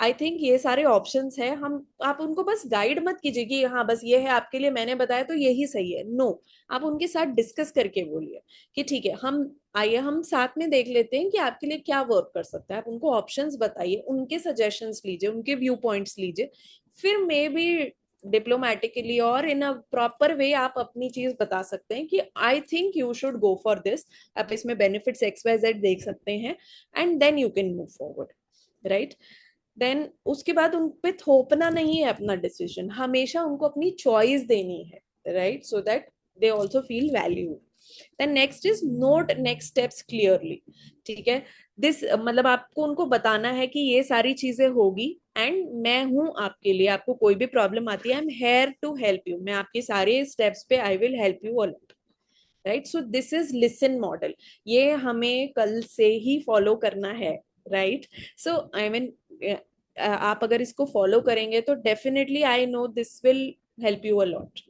आई थिंक ये सारे ऑप्शंस है, हम आप उनको बस गाइड मत कीजिए कि हाँ बस ये है आपके लिए, मैंने बताया तो यही सही है। नो, आप उनके साथ डिस्कस करके बोलिए कि ठीक है, हम आइए हम साथ में देख लेते हैं कि आपके लिए क्या वर्क कर सकता है। आप उनको ऑप्शंस बताइए, उनके सजेशंस लीजिए, उनके व्यू पॉइंट्स लीजिए, फिर मे बी डिप्लोमेटिकली और इन अ प्रॉपर वे आप अपनी चीज बता सकते हैं कि I think you should go for this, आप इसमें बेनिफिट्स XYZ देख सकते हैं, and then you can move forward, right. Then उसके बाद उन पे थोपना नहीं है अपना डिसीजन, हमेशा उनको अपनी चॉइस देनी है, right, so that they also feel value. Then next is note next steps clearly, ठीक है। दिस मतलब आपको उनको बताना है कि ये सारी चीजें होगी एंड मैं हूं आपके लिए, आपको कोई भी प्रॉब्लम आती है I am here to help you, मैं आपके सारे स्टेप्स पे I will help you a lot, right. So this is listen model, ये हमें कल से ही फॉलो करना है, राइट। सो आई मीन आप अगर इसको फॉलो करेंगे तो definitely I know this will help you a lot,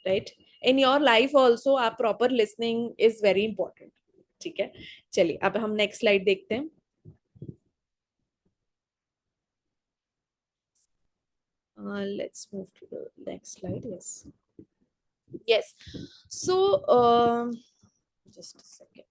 right. In your life also आप proper listening is very important, ठीक है। चलिए अब हम नेक्स्ट स्लाइड देखते हैं। Let's move to the next slide, yes yes. So just a second,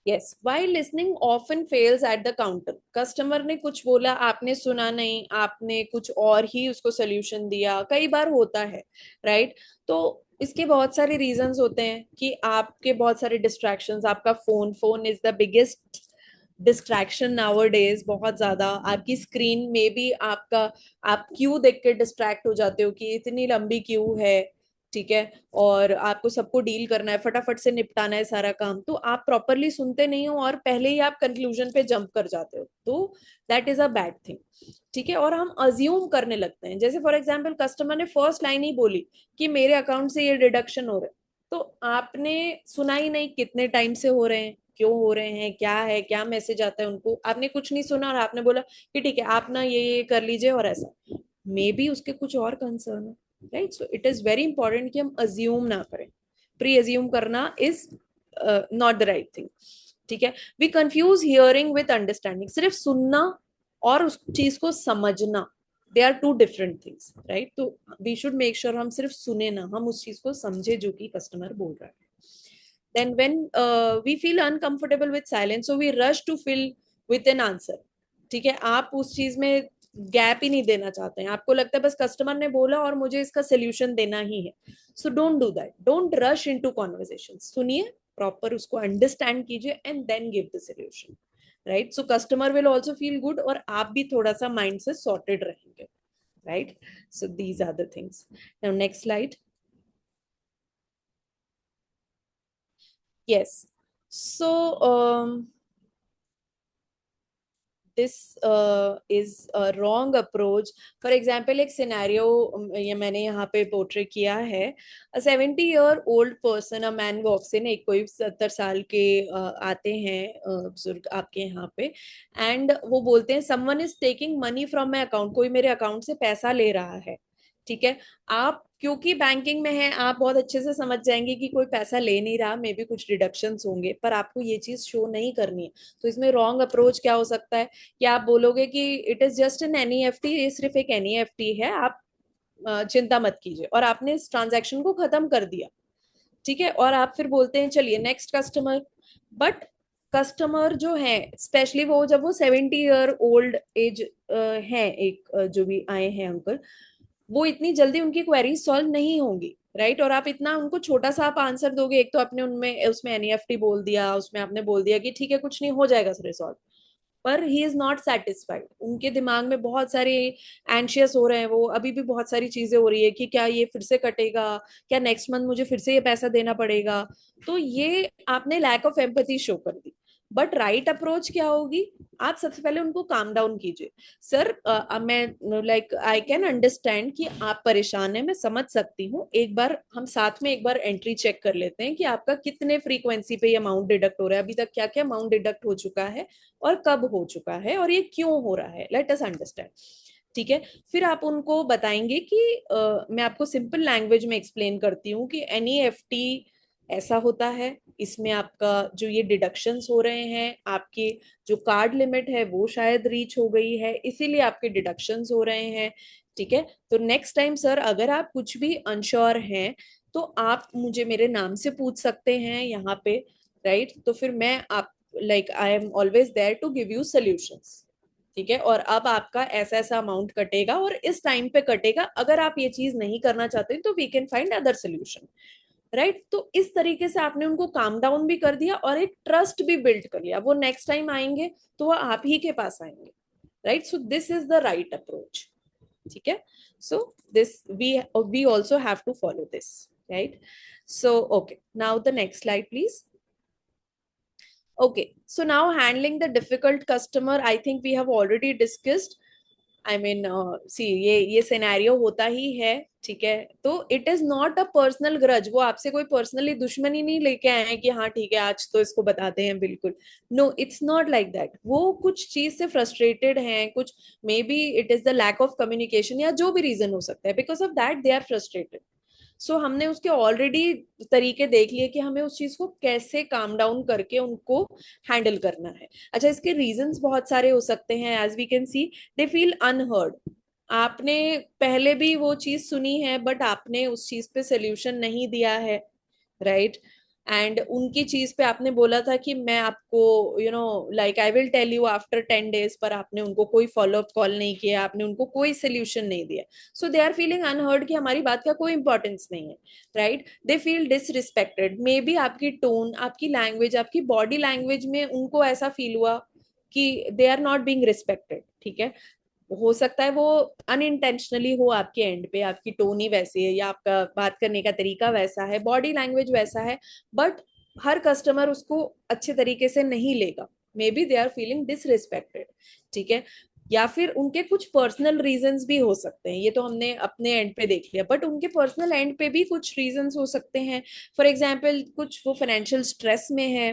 yes, while listening often fails at the counter, customer ने कुछ बोला, आपने सुना नहीं, आपने कुछ और ही उसको सोल्यूशन दिया, कई बार होता है, राइट। तो इसके बहुत सारे रीजंस होते हैं कि आपके बहुत सारे डिस्ट्रैक्शंस, आपका phone is the biggest distraction now days, बहुत ज्यादा आपकी स्क्रीन में भी आपका, आप क्यू देख के डिस्ट्रैक्ट हो जाते हो कि इतनी लंबी क्यू है, ठीक है, और आपको सबको डील करना है, फटाफट से निपटाना है सारा काम, तो आप प्रॉपरली सुनते नहीं हो और पहले ही आप कंक्लूजन पे जंप कर जाते हो, तो that is a bad thing, ठीक है। और हम अज्यूम करने लगते हैं, जैसे फॉर एग्जाम्पल कस्टमर ने फर्स्ट लाइन ही बोली कि मेरे अकाउंट से ये डिडक्शन हो रहा है, तो आपने सुना ही नहीं कितने टाइम से हो रहे हैं, क्यों हो रहे हैं, क्या है, क्या मैसेज आता है उनको, आपने कुछ नहीं सुना और आपने बोला कि ठीक है आप ना ये कर लीजिए, और ऐसा मे बी उसके कुछ और कंसर्न है, right. So it is very important कि हम अज्यूम ना करें, प्री अज्यूम करना is not the right thing, ठीक है। We confuse hearing with understanding, सिर्फ सुनना और उस चीज को समझना, they are two different things, right. तो वी शुड मेक श्योर हम सिर्फ सुने ना, हम उस चीज को समझे जो कि कस्टमर बोल रहा है। then when we feel uncomfortable with silence, so we rush to fill with an answer, ठीक है। आप उस चीज में गैप ही नहीं देना चाहते हैं, आपको लगता है बस कस्टमर ने बोला और मुझे इसका सोल्यूशन देना ही है, so don't do that, don't rush into conversation, सुनिए, प्रॉपर उसको अंडरस्टैंड कीजिए and then give the solution, right. So customer will also feel good और आप भी थोड़ा सा माइंड से सॉर्टेड रहेंगे, right. So these are the things. Now next slide, yes, so this is a wrong approach. For example, एक scenario ये मैंने यहाँ पे पोर्ट्रे किया है, a 70-year-old person, a man walks in, एक कोई 70 साल के आते हैं बुजुर्ग आपके यहाँ पे, एंड वो बोलते हैं someone is taking money from my account, कोई मेरे अकाउंट से पैसा ले रहा है, ठीक है। आप क्योंकि बैंकिंग में है, आप बहुत अच्छे से समझ जाएंगे कि कोई पैसा ले नहीं रहा, मे बी कुछ डिडक्शंस होंगे, पर आपको ये चीज शो नहीं करनी है। तो इसमें रॉन्ग अप्रोच क्या हो सकता है कि आप बोलोगे कि it is just an NEFT, ये सिर्फ एक एनईएफटी है, आप चिंता मत कीजिए, और आपने इस ट्रांजैक्शन को खत्म कर दिया, ठीक है। और आप फिर बोलते हैं चलिए नेक्स्ट कस्टमर, बट कस्टमर जो है स्पेशली वो जब वो 70-year-old एज है, एक जो भी आए हैं अंकल, वो इतनी जल्दी उनकी क्वेरी सॉल्व नहीं होंगी, राइट। और आप इतना उनको छोटा सा आप आंसर दोगे, एक तो आपने उनमें उसमें एनईएफटी बोल दिया, उसमें आपने बोल दिया कि ठीक है कुछ नहीं हो जाएगा रिजॉल्व, पर ही इज नॉट सेटिस्फाइड, उनके दिमाग में बहुत सारे एंशियस हो रहे हैं, वो अभी भी बहुत सारी चीजें हो रही है कि क्या ये फिर से कटेगा, क्या नेक्स्ट मंथ मुझे फिर से ये पैसा देना पड़ेगा, तो ये आपने लैक ऑफ एम्पैथी शो कर दी। बट राइट अप्रोच क्या होगी, आप सबसे पहले उनको काम डाउन कीजिए, सर मैं लाइक आई कैन अंडरस्टैंड कि आप परेशान हैं, मैं समझ सकती हूँ, एक बार हम साथ में एक बार एंट्री चेक कर लेते हैं कि आपका कितने फ्रीक्वेंसी पे ये अमाउंट डिडक्ट हो रहा है, अभी तक क्या क्या अमाउंट डिडक्ट हो चुका है और कब हो चुका है और ये क्यों हो रहा है, लेट अस अंडरस्टैंड, ठीक है। फिर आप उनको बताएंगे कि मैं आपको सिंपल लैंग्वेज में एक्सप्लेन करती हूँ कि एनईएफटी ऐसा होता है, इसमें आपका जो ये डिडक्शंस हो रहे हैं, आपकी जो कार्ड लिमिट है वो शायद रीच हो गई है, इसीलिए आपके डिडक्शंस हो रहे हैं, ठीक है। तो नेक्स्ट टाइम सर अगर आप कुछ भी अनश्योर हैं तो आप मुझे मेरे नाम से पूछ सकते हैं यहाँ पे, राइट? तो फिर मैं आप like I am always there to give you solutions, ठीक है? और अब आपका ऐसा ऐसा अमाउंट कटेगा और इस टाइम पे कटेगा, अगर आप ये चीज नहीं करना चाहते तो we can find other solution, right? तो इस तरीके से आपने उनको काम डाउन भी कर दिया और एक ट्रस्ट भी बिल्ड कर लिया, वो नेक्स्ट टाइम आएंगे तो वो आप ही के पास आएंगे, right? So this is the right approach, ठीक है? So this we also have to follow this, right? So okay, now the next slide please. Okay, so now handling the difficult customer, I think we have already discussed. I mean see ये scenario होता ही है, ठीक है? तो it is not a personal grudge, वो आपसे कोई पर्सनली दुश्मनी नहीं लेके आए हैं कि हाँ ठीक है आज तो इसको बताते हैं, बिल्कुल no, it's not like that. वो कुछ चीज से फ्रस्ट्रेटेड हैं, कुछ may be it is the lack of communication या जो भी रीजन हो सकता है, because of that they are frustrated. So हमने उसके ऑलरेडी तरीके देख लिए कि हमें उस चीज को कैसे काम डाउन करके उनको हैंडल करना है। अच्छा, इसके रीजंस बहुत सारे हो सकते हैं, as we can see they feel unheard. आपने पहले भी वो चीज सुनी है बट आपने उस चीज पे सोल्यूशन नहीं दिया है, राइट? एंड उनकी चीज पे आपने बोला था कि मैं आपको you know like I will tell you after 10 days, पर आपने उनको कोई फॉलोअप कॉल नहीं किया, आपने उनको कोई सोल्यूशन नहीं दिया। So they are feeling unheard कि हमारी बात का कोई इंपॉर्टेंस नहीं है, right? They feel disrespected, maybe आपकी टोन, आपकी लैंग्वेज, आपकी बॉडी लैंग्वेज में उनको ऐसा फील हुआ कि they are not being respected, ठीक है? हो सकता है वो अनइंटेंशनली हो, आपके एंड पे आपकी टोन ही वैसी है या आपका बात करने का तरीका वैसा है, बॉडी लैंग्वेज वैसा है, बट हर कस्टमर उसको अच्छे तरीके से नहीं लेगा। Maybe they are feeling disrespected, ठीक है? या फिर उनके कुछ पर्सनल रीजंस भी हो सकते हैं, ये तो हमने अपने एंड पे देख लिया, बट उनके पर्सनल एंड पे भी कुछ रीजंस हो सकते हैं। फॉर एग्जाम्पल कुछ वो फाइनेंशियल स्ट्रेस में है,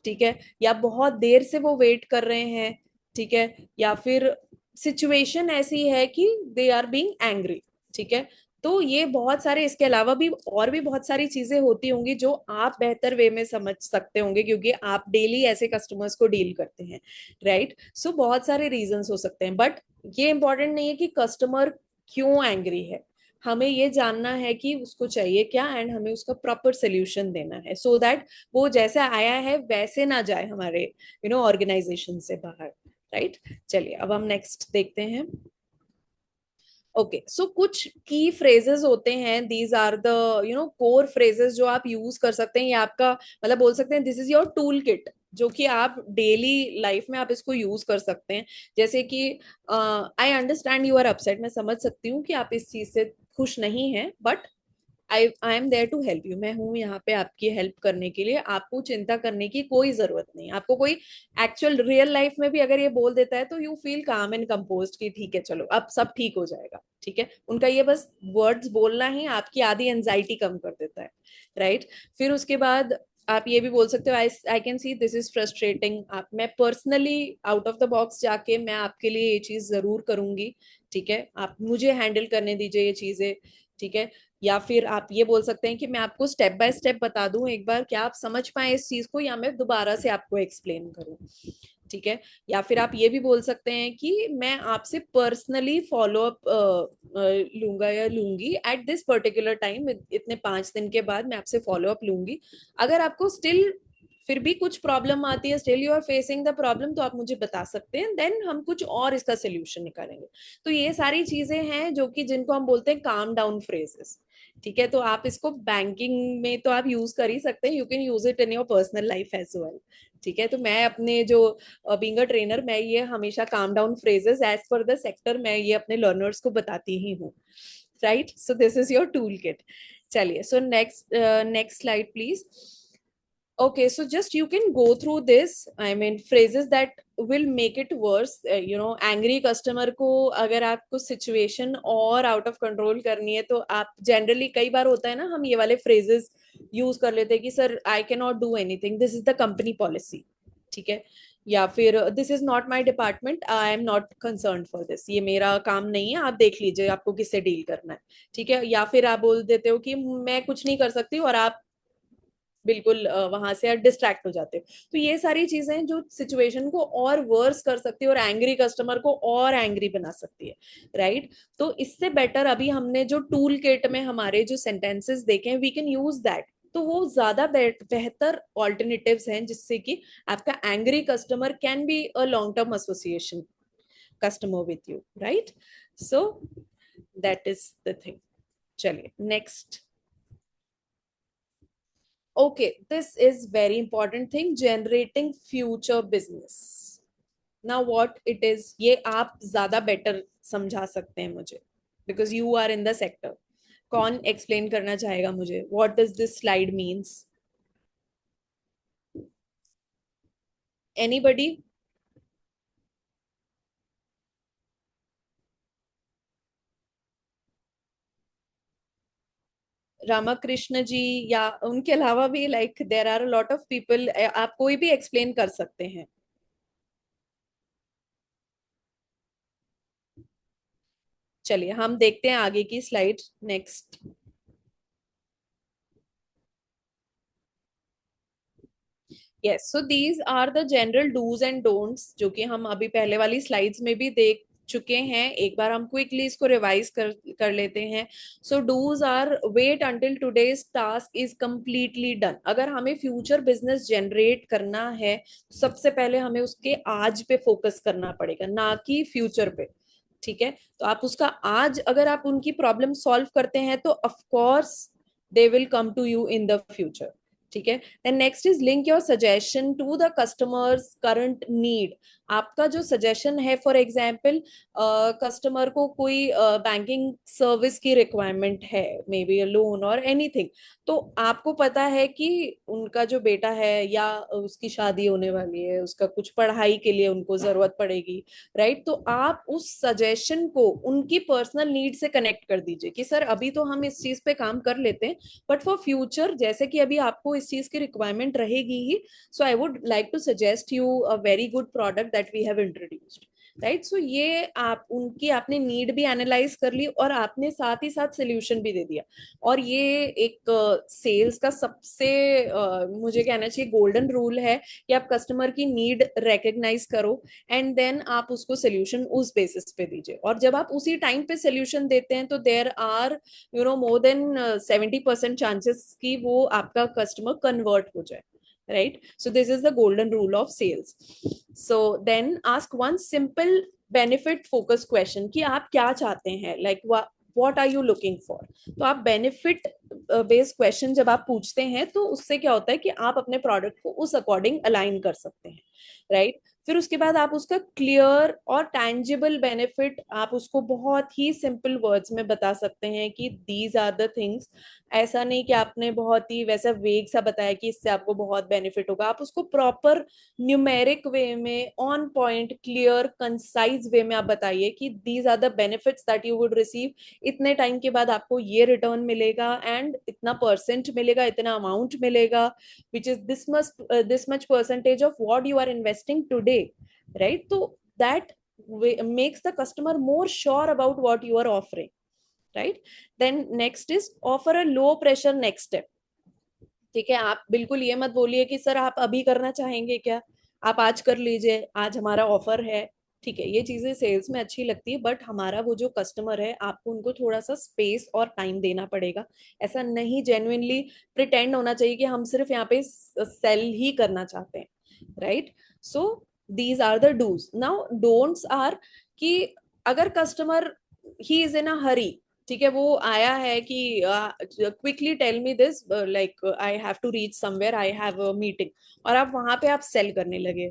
ठीक है? या बहुत देर से वो वेट कर रहे हैं, ठीक है? या फिर सिचुएशन ऐसी है कि दे आर बीइंग एंग्री, ठीक है? तो ये बहुत सारे, इसके अलावा भी और भी बहुत सारी चीजें होती होंगी जो आप बेहतर वे में समझ सकते होंगे क्योंकि आप डेली ऐसे कस्टमर्स को डील करते हैं, राइट? सो बहुत सारे रीजंस हो सकते हैं, बट ये इंपॉर्टेंट नहीं है कि कस्टमर क्यों एंग्री है। हमें ये जानना है कि उसको चाहिए क्या एंड हमें उसका प्रॉपर सोल्यूशन देना है, सो दैट वो जैसे आया है वैसे ना जाए हमारे ऑर्गेनाइजेशन से बाहर, राइट? चलिए अब हम नेक्स्ट देखते हैं। ओके, सो कुछ की फ्रेजेस होते हैं, these are the core phrases जो आप यूज कर सकते हैं, ये आपका मतलब बोल सकते हैं this is your tool kit, जो कि आप डेली लाइफ में आप इसको यूज कर सकते हैं। जैसे कि I understand you are upset, मैं समझ सकती हूँ कि आप इस चीज से खुश नहीं हैं, but I am there to help you, मैं हूँ यहाँ पे आपकी हेल्प करने के लिए, आपको चिंता करने की कोई जरूरत नहीं। आपको कोई एक्चुअल रियल लाइफ में भी अगर ये बोल देता है तो यू फील काम एंड कंपोज्ड कि ठीक है चलो अब सब ठीक हो जाएगा, ठीक है? उनका ये बस वर्ड्स बोलना ही आपकी आधी एंजाइटी कम कर देता है, राइट? फिर उसके बाद आप ये भी बोल सकते हो, आई can see this is frustrating, आप मैं personally out of the box जाके मैं आपके लिए ये चीज जरूर करूंगी, ठीक है? आप मुझे हैंडल करने दीजिए ये चीजें, ठीक है? या फिर आप ये बोल सकते हैं कि मैं आपको स्टेप बाय स्टेप बता दूं एक बार, क्या आप समझ पाए इस चीज को, या मैं दोबारा से आपको एक्सप्लेन करूं, ठीक है? या फिर आप ये भी बोल सकते हैं कि मैं आपसे पर्सनली फॉलो अप लूंगा या लूंगी एट दिस पर्टिकुलर टाइम, इतने 5 दिन के बाद मैं आपसे फॉलो अप लूंगी। अगर आपको स्टिल फिर भी कुछ प्रॉब्लम आती है, still you are facing the problem, तो आप मुझे बता सकते हैं, देन हम कुछ और इसका सोल्यूशन निकालेंगे। तो ये सारी चीजें हैं जो कि जिनको हम बोलते हैं काम डाउन फ्रेजेस, ठीक है? तो आप इसको बैंकिंग में तो आप यूज कर ही सकते हैं, you can use it in your personal life as well, ठीक है? तो मैं अपने जो बीइंग अ ट्रेनर, मैं ये हमेशा calm down phrases as per the sector मैं ये अपने लर्नर्स को बताती ही हूँ, right? So this is your tool kit. चलिए, so next slide please. Okay, so just you can go through this. I mean, phrases that will make it worse. Angry customer को अगर आपको situation और out of control करनी है तो आप generally कई बार होता है ना, हम ये वाले phrases use कर लेते हैं कि sir I cannot do anything. This is the company policy. ठीक है? या फिर this is not my department, I am not concern for this, ये मेरा काम नहीं है, आप देख लीजिए आपको किससे डील करना है, ठीक है? या फिर आप बोल देते हो कि मैं कुछ नहीं कर सकती और आप बिल्कुल वहां से आप डिस्ट्रैक्ट हो जाते हो। तो ये सारी चीजें जो सिचुएशन को और वर्स कर सकती है और एंग्री कस्टमर को और एंग्री बना सकती है, राइट। तो इससे बेटर अभी हमने जो टूल किट में हमारे जो सेंटेंसेस देखे हैं, वी कैन यूज दैट। तो वो ज्यादा बेहतर ऑल्टरनेटिव्स हैं जिससे कि आपका angry customer can be a long term association customer with you, right. So that is the thing. चलिए next. Okay, this is very important thing, generating future business. Now what it is, ये आप ज्यादा better समझा सकते हैं मुझे, because you are in the sector. कौन explain करना चाहेगा मुझे, what does this slide means? Anybody? Ramakrishna जी या उनके अलावा भी, like there are a lot of people, आप कोई भी explain कर सकते हैं। चलिए हम देखते हैं आगे की slide, next. Yes, so these are the general dos and don'ts जो कि हम अभी पहले वाली स्लाइड्स में भी देख चुके हैं। एक बार हम क्विकली इसको रिवाइज कर लेते हैं। So dos are, wait until today's task is completely done. अगर हमें फ्यूचर बिजनेस जनरेट करना है, सबसे पहले हमें उसके आज पे फोकस करना पड़ेगा, ना कि फ्यूचर पे। ठीक है, तो आप उसका आज, अगर आप उनकी प्रॉब्लम सॉल्व करते हैं तो of course they will come to you in the future. ठीक है, then next is link your suggestion to the customer's current need. आपका जो सजेशन है, फॉर एग्जाम्पल कस्टमर को कोई बैंकिंग सर्विस की रिक्वायरमेंट है, मे बी अ लोन और एनीथिंग, तो आपको पता है कि उनका जो बेटा है या उसकी शादी होने वाली है, उसका कुछ पढ़ाई के लिए उनको जरूरत पड़ेगी, राइट। तो आप उस सजेशन को उनकी पर्सनल नीड से कनेक्ट कर दीजिए कि सर अभी तो हम इस चीज पे काम कर लेते हैं, बट फॉर फ्यूचर जैसे कि अभी आपको इस चीज की रिक्वायरमेंट रहेगी ही, so I would like to suggest you a very good product that we have introduced, right. So ये आप उनकी आपने नीड भी एनालाइज कर ली और आपने साथ ही साथ सोल्यूशन भी दे दिया। और ये एक सेल्स का सबसे मुझे कहना चाहिए गोल्डन रूल है कि आप कस्टमर की नीड रिकग्नाइज करो एंड देन आप उसको सोल्यूशन उस बेसिस पे दीजिए। और जब आप उसी टाइम पे सोल्यूशन देते हैं तो there are more than 70% chances कि वो आपका कस्टमर कन्वर्ट हो जाए, right? So this is the golden rule of sales. So then ask one simple benefit focused question कि आप क्या चाहते हैं, like what are you looking for? तो आप benefit based question जब आप पूछते हैं तो उससे क्या होता है कि आप अपने प्रोडक्ट को उस अकॉर्डिंग अलाइन कर सकते हैं, राइट। फिर उसके बाद आप उसका क्लियर और टैंजिबल बेनिफिट आप उसको बहुत ही सिंपल वर्ड्स में बता सकते हैं कि दीज आर द थिंग्स। ऐसा नहीं कि आपने बहुत ही वैसा वेग सा बताया कि इससे आपको बहुत बेनिफिट होगा, आप उसको प्रॉपर न्यूमेरिक वे में, on point, clear, concise way में आप बताइए कि these are the benefits that you would receive. इतने टाइम के बाद आपको ये रिटर्न मिलेगा एंड इतना परसेंट मिलेगा, इतना अमाउंट मिलेगा, which is this much percentage of what you are investing today, right? So that makes the customer more sure about what you are offering, right? Then next is offer a low pressure next step. ठीक है, आप बिल्कुल ये मत बोलिए कि sir आप अभी करना चाहेंगे क्या, आप आज कर लीजिए, आज हमारा ऑफर है। ठीक है, ये चीजें सेल्स में अच्छी लगती है, बट हमारा वो जो कस्टमर है, आपको उनको थोड़ा सा स्पेस और टाइम देना पड़ेगा। ऐसा नहीं जेन्युइनली प्रिटेंड होना चाहिए कि हम सिर्फ यहाँ पे सेल ही करना चाहते हैं, right. So these are the dos. Now don'ts are कि अगर कस्टमर ही इज इन अ हरी, ठीक है, वो आया है कि quickly tell me this, like I have to reach somewhere, I have a meeting, और आप वहां पे आप सेल करने लगे,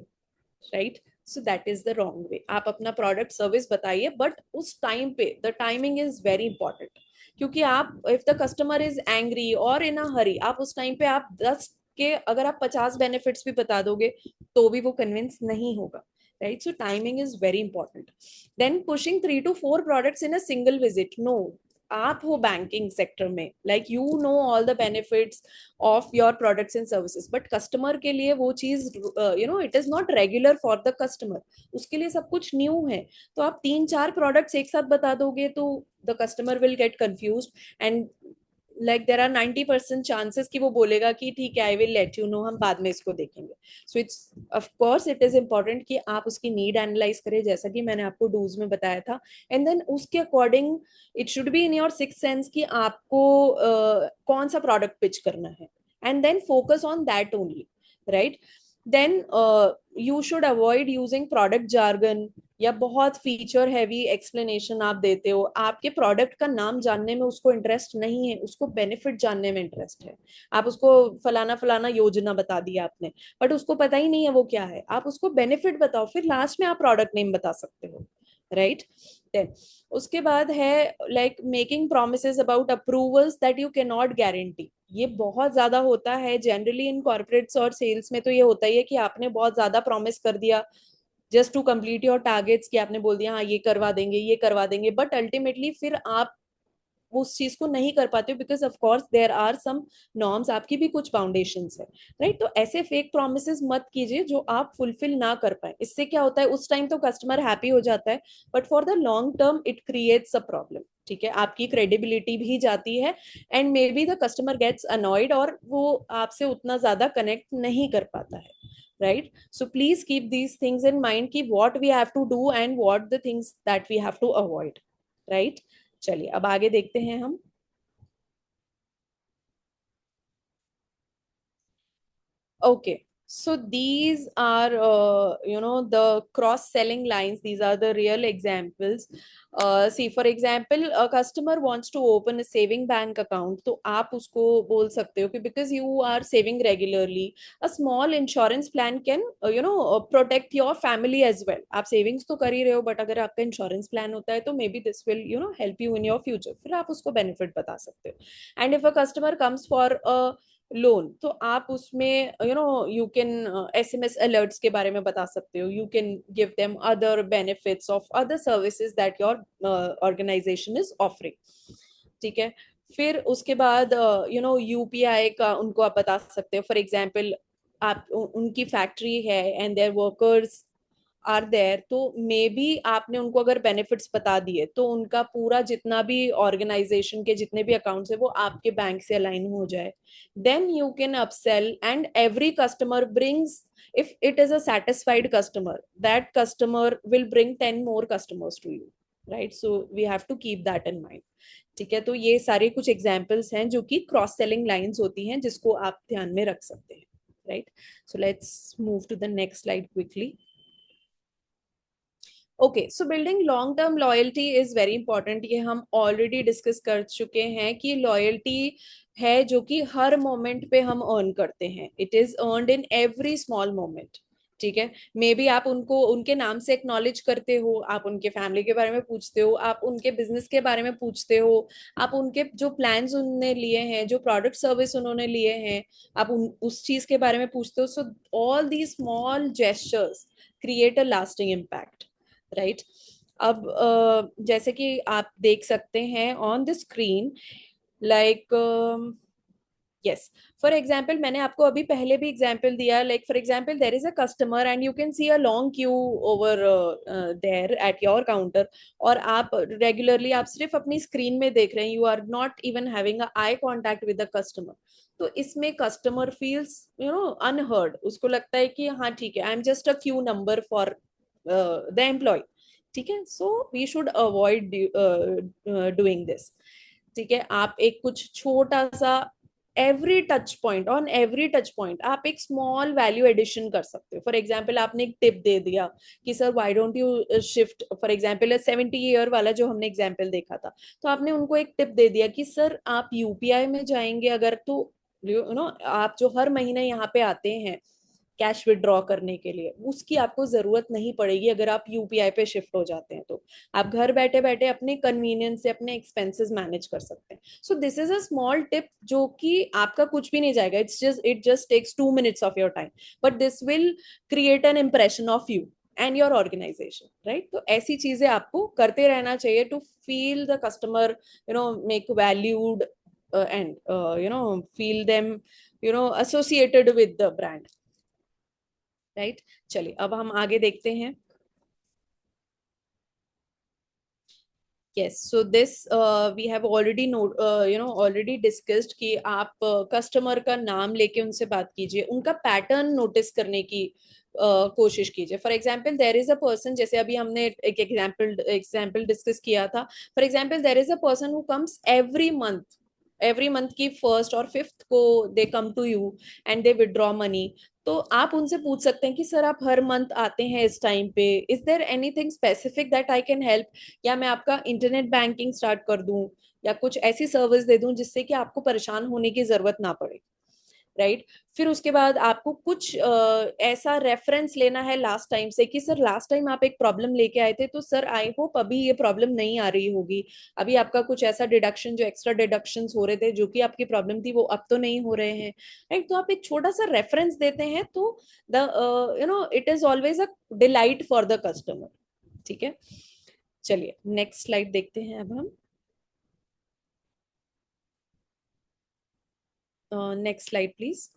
right. So that is the wrong way. आप अपना प्रोडक्ट सर्विस बताइए, बट उस टाइम पे the timing is very important. क्योंकि आप, if the customer is angry और इन अ हरी, आप उस टाइम पे आप 10 के अगर आप 50 बेनिफिट्स भी बता दोगे तो भी वो कन्विंस नहीं होगा, right? So timing is very important. Then pushing 3 to 4 products in a single visit, no। आप हो बैंकिंग सेक्टर में, like you know all the benefits of your products and services, but customer के लिए वो चीज it is not regular for the customer, उसके लिए सब कुछ न्यू है। तो आप 3-4 प्रोडक्ट्स एक साथ बता दोगे तो the customer will get confused and like there are 90% chances कि वो बोलेगा कि ठीक है I will let you know, हम बाद में इसको देखेंगे. So it's of course it is important कि आप उसकी नीड एनालाइज करें, जैसा कि मैंने आपको डूज में बताया था, एंड देन उसके according it should be in your six sense कि आपको कौन सा प्रोडक्ट पिच करना है, and then focus on that only, right. Then you should avoid using product jargon या बहुत फीचर हैवी एक्सप्लेनेशन आप देते हो. आपके प्रोडक्ट का नाम जानने में उसको इंटरेस्ट नहीं है, उसको बेनिफिट जानने में इंटरेस्ट है. आप उसको फलाना फलाना योजना बता दिया आपने, बट उसको पता ही नहीं है वो क्या है. आप उसको बेनिफिट बताओ, फिर लास्ट में आप प्रोडक्ट नेम बता सकते हो, राइट. देन उसके बाद है like making promises about approvals that you can not guarantee. ये बहुत ज्यादा होता है जनरली इन कॉर्पोरेट्स और सेल्स में. तो ये होता ही है कि आपने बहुत ज्यादा प्रॉमिस कर दिया just to complete your targets, कि आपने बोल दिया हाँ ये करवा देंगे ये करवा देंगे, बट अल्टीमेटली फिर आप उस चीज को नहीं कर पाते हो, because of course there are some norms, आपकी भी कुछ फाउंडेशंस है, राइट. तो ऐसे फेक प्रोमिसेस मत कीजिए जो आप फुलफिल ना कर पाए. इससे क्या होता है, उस टाइम तो कस्टमर हैप्पी हो जाता है, but for the long term it creates a problem. ठीक है, आपकी क्रेडिबिलिटी भी जाती है, and maybe the customer gets annoyed और वो आपसे उतना ज्यादा कनेक्ट नहीं कर पाता है, right. So please keep these things in mind कि what we have to do and what the things that we have to avoid, right. चलिए अब आगे देखते हैं हम. Okay, so these are, the cross-selling lines. These are the real examples. See, for example, a customer wants to open a saving bank account. तो आप उसको बोल सकते हो कि because you are saving regularly, a small insurance plan can, protect your family as well. आप savings तो कर ही रहे हो, but अगर आपका insurance plan होता है तो maybe this will, help you in your future. फिर आप उसको benefit बता सकते हो. And if a customer comes for a loan, तो आप उसमें यू कैन SMS अलर्ट्स के बारे में बता सकते हो. You can give them other benefits of other services that your organisation is offering. ठीक है. फिर उसके बाद UPI का उनको आप बता सकते हो. फॉर एग्जाम्पल आप उनकी फैक्ट्री है and their workers are there, तो मे बी आपने उनको अगर बेनिफिट्स बता दिए तो उनका पूरा जितना भी ऑर्गेनाइजेशन के जितने भी अकाउंट्स है वो आपके बैंक से अलाइन हो जाए. Then you can upsell and every customer brings, if it is a satisfied customer, that customer will bring 10 more customers to you, right. So we have to keep that in mind. ठीक है, तो ये सारे कुछ examples हैं जो कि cross selling lines होती हैं जिसको आप ध्यान में रख सकते हैं, right. So let's move to the next slide quickly. Okay, so building long term loyalty is very important. ये हम ऑलरेडी डिस्कस कर चुके हैं कि लॉयल्टी है जो कि हर मोमेंट पे हम अर्न करते हैं. It is earned in every small moment. ठीक है, मे बी आप उनको उनके नाम से एक्नॉलेज करते हो, आप उनके फैमिली के बारे में पूछते हो, आप उनके बिजनेस के बारे में पूछते हो, आप उनके जो प्लान्स उन्होंने लिए हैं, जो प्रोडक्ट सर्विस उन्होंने लिए हैं, आप उस चीज के बारे में पूछते हो. So all the small gestures create a lasting impact, right. अब जैसे कि आप देख सकते हैं on the screen, like yes, for example मैंने आपको अभी पहले भी एग्जाम्पल दिया. Like for example there is a customer and you can see a long queue over there at your counter, और आप रेगुलरली आप सिर्फ अपनी स्क्रीन में देख रहे हैं, you are not even having a eye contact with the customer. तो इसमें कस्टमर फील्स अनहर्ड. उसको लगता है कि हाँ ठीक है, I am just a queue number for the employee. ठीक है, so we should avoid doing this. ठीक है, आप एक कुछ छोटा सा every touch point, on every touch point आप एक स्मॉल वैल्यू एडिशन कर सकते हो. फॉर एग्जाम्पल आपने एक टिप दे दिया कि sir why don't you shift, for example 70 year वाला जो हमने एग्जाम्पल देखा था, तो आपने उनको एक टिप दे दिया कि सर आप UPI में जाएंगे अगर, तो आप जो हर महीने यहाँ पे आते हैं कैश विड्रॉ करने के लिए, उसकी आपको जरूरत नहीं पड़ेगी अगर आप UPI पे शिफ्ट हो जाते हैं. तो आप घर बैठे बैठे अपने कन्वीनियंस से अपने एक्सपेंसेस मैनेज कर सकते हैं. So this is a small tip जो कि आपका कुछ भी नहीं जाएगा. It just takes 2 minutes of your time, but this will create an impression of you and your organisation, right. तो ऐसी चीजें आपको करते रहना चाहिए to feel the customer, make valued and feel them associated with the brand, right. चलिए अब हम आगे देखते हैं. Yes, so this we have already already discussed कि आप कस्टमर का नाम लेके उनसे बात कीजिए, उनका पैटर्न नोटिस करने की कोशिश कीजिए. For example there is a person, जैसे अभी हमने एक एग्जाम्पल डिस्कस किया था. For example there is a person who comes every month की फर्स्ट और फिफ्थ को they come to you and they withdraw money. तो आप उनसे पूछ सकते हैं कि सर आप हर मंथ आते हैं इस टाइम पे, is there anything specific that I can help, या मैं आपका इंटरनेट बैंकिंग स्टार्ट कर दूं, या कुछ ऐसी सर्विस दे दूं जिससे कि आपको परेशान होने की जरूरत ना पड़े. राइट. फिर उसके बाद आपको कुछ ऐसा रेफरेंस लेना है लास्ट टाइम से कि सर लास्ट टाइम आप एक प्रॉब्लम लेके आए थे, तो सर आई होप अभी ये प्रॉब्लम नहीं आ रही होगी, अभी आपका कुछ ऐसा डिडक्शन जो एक्स्ट्रा डिडक्शंस हो रहे थे जो कि आपकी प्रॉब्लम थी वो अब तो नहीं हो रहे हैं. राइट. तो आप एक छोटा सा रेफरेंस देते हैं तो the it is always a delight for the customer. ठीक है. चलिए नेक्स्ट स्लाइड देखते हैं अब हम. Next slide please.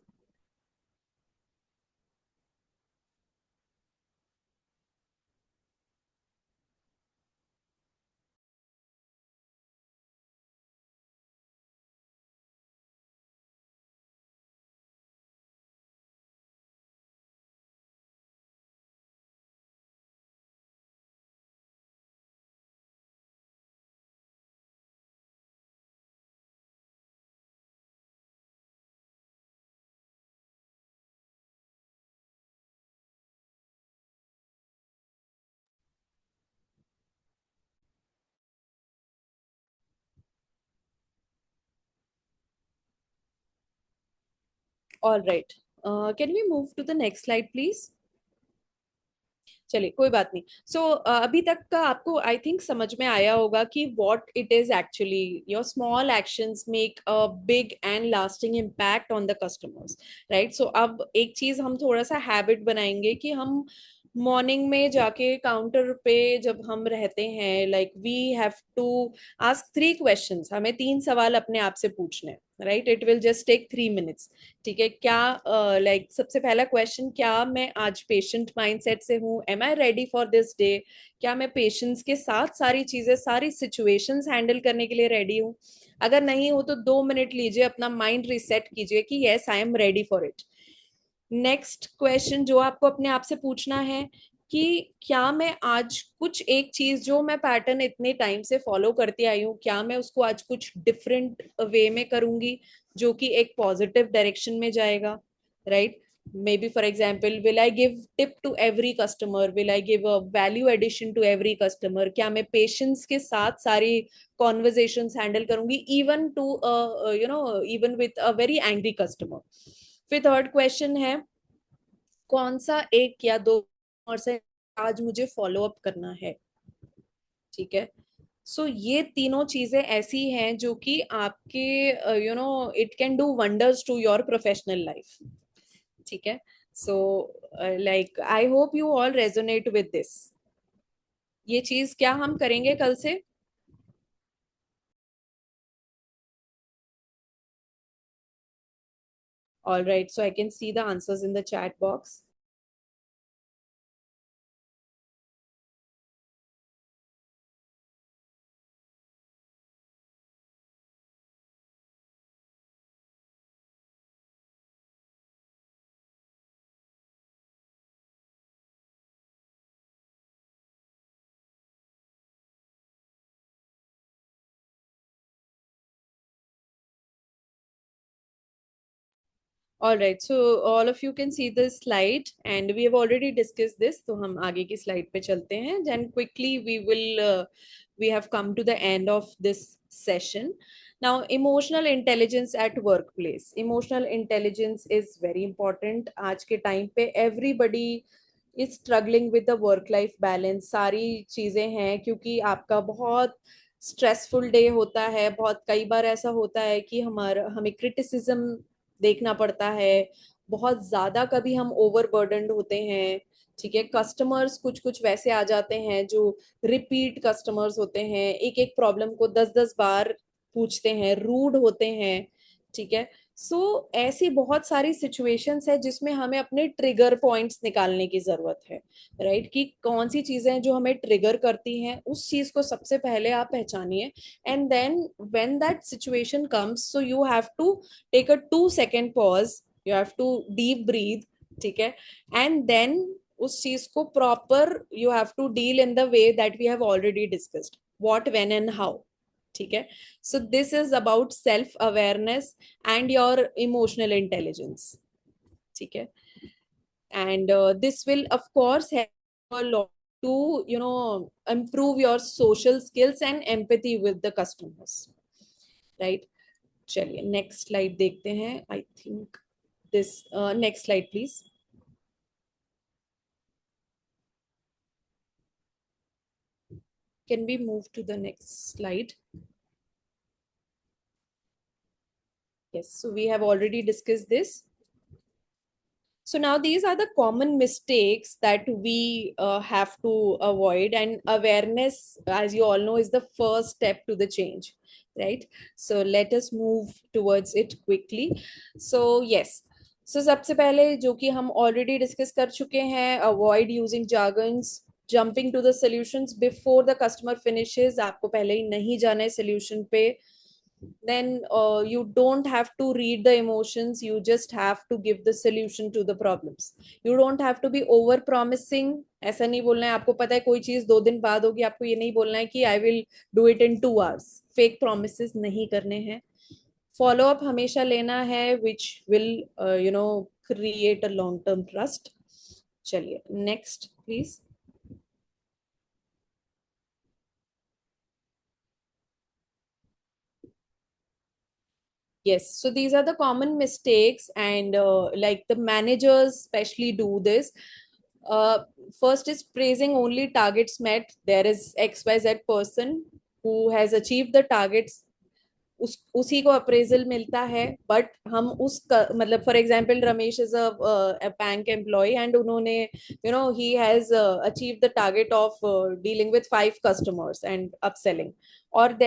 All right. Can we move to the next slide please. चलिए कोई बात नहीं. सो अभी तक का आपको आई थिंक समझ में आया होगा कि what it is actually. Your small actions make a big and lasting impact on the customers. Right. So अब एक चीज हम थोड़ा सा हैबिट बनाएंगे कि हम मॉर्निंग में जाके काउंटर पे जब हम रहते हैं, like we have to ask 3 questions. हमें 3 सवाल अपने आप से पूछने हैं. Right. It will just take 3 minutes. ठीक है. क्या लाइक सबसे पहला क्वेश्चन, क्या मैं आज पेशेंट माइंडसेट से हूँ, am I ready for this day, क्या मैं पेशेंट्स के साथ सारी चीजें सारी सिचुएशंस हैंडल करने के लिए रेडी हूँ. अगर नहीं हो तो 2 मिनट लीजिए, अपना माइंड रिसेट कीजिए कि yes I am ready for it. Next question जो आपको अपने आप से पूछना है कि क्या मैं आज कुछ एक चीज जो मैं पैटर्न इतने टाइम से फॉलो करती आई हूँ, क्या मैं उसको आज कुछ डिफरेंट वे में करूंगी जो कि एक पॉजिटिव डायरेक्शन में जाएगा. Right. maybe for example will I give tip to every customer, will I give a value addition to every customer, क्या मैं पेशेंट्स के साथ सारी कॉन्वर्जेशंस हैंडल करूंगी even to even with a very angry customer. फिर third question है कौन सा एक या दो और से आज मुझे फॉलो अप करना है. ठीक है. सो ये तीनों चीजें ऐसी हैं जो कि आपके it can do wonders to your professional life. ठीक है. So like I hope you all resonate with this. ये चीज क्या हम करेंगे कल से. All right. So I can see the answers in the chat box. All right, so all of you can see the slide and we have already discussed this. तो हम आगे की slide पे चलते हैं. Then quickly we have come to the end of this session. Now, emotional intelligence at workplace. Emotional intelligence is very important. आज के time पे everybody is struggling with the work life balance. सारी चीजें हैं क्योंकि आपका बहुत स्ट्रेसफुल डे होता है. बहुत कई बार ऐसा होता है कि हमें क्रिटिसिज्म देखना पड़ता है. बहुत ज्यादा कभी हम ओवरबर्डनड होते हैं. ठीक है. कस्टमर्स कुछ कुछ वैसे आ जाते हैं जो रिपीट कस्टमर्स होते हैं, एक एक प्रॉब्लम को 10-10 बार पूछते हैं, रूड होते हैं. ठीक है. सो ऐसी बहुत सारी सिचुएशंस है जिसमें हमें अपने ट्रिगर पॉइंट्स निकालने की जरूरत है, राइट? कि कौन सी चीजें हैं जो हमें ट्रिगर करती हैं, उस चीज को सबसे पहले आप पहचानिए, and then when that situation comes, so you have to take a 2 second pause, you have to deep breath, ठीक है? एंड देन उस चीज को proper you have to deal in the way that we have already discussed, what, when and how, ठीक है? So this is about self awareness and your emotional intelligence, ठीक है? And this will of course help a lot to improve your social skills and empathy with the customers, right? चलिए next slide देखते हैं, I think this, next slide please. Can we move to the next slide? Yes, so we have already discussed this. So now these are the common mistakes that we have to avoid, and awareness, as you all know, is the first step to the change, right? So let us move towards it quickly. So yes, so सबसे पहले जो कि हम already discuss कर चुके हैं, avoid using jargons, jumping to the solutions before the customer finishes. आपको पहले ही नहीं जाना है solution पे. Then you don't have to read the emotions, you just have to give the solution to the problems. You don't have to be over promising. ऐसा नहीं बोलना है, आपको पता है कोई चीज 2 दिन बाद होगी, आपको ये नहीं बोलना है कि I will do it in 2 hours. Fake promise नहीं करने हैं. फॉलो अप हमेशा लेना है, which will create a long term trust. चलिए next please. Yes, so these are the common mistakes, and like the managers especially do this. Uh, First is praising only targets met. There is XYZ person who has achieved the targets, उसी को appraisal मिलता है, but हम उस मतलब for example Ramesh is a bank employee and उन्होंने he has achieve the target of dealing with 5 customers and upselling. और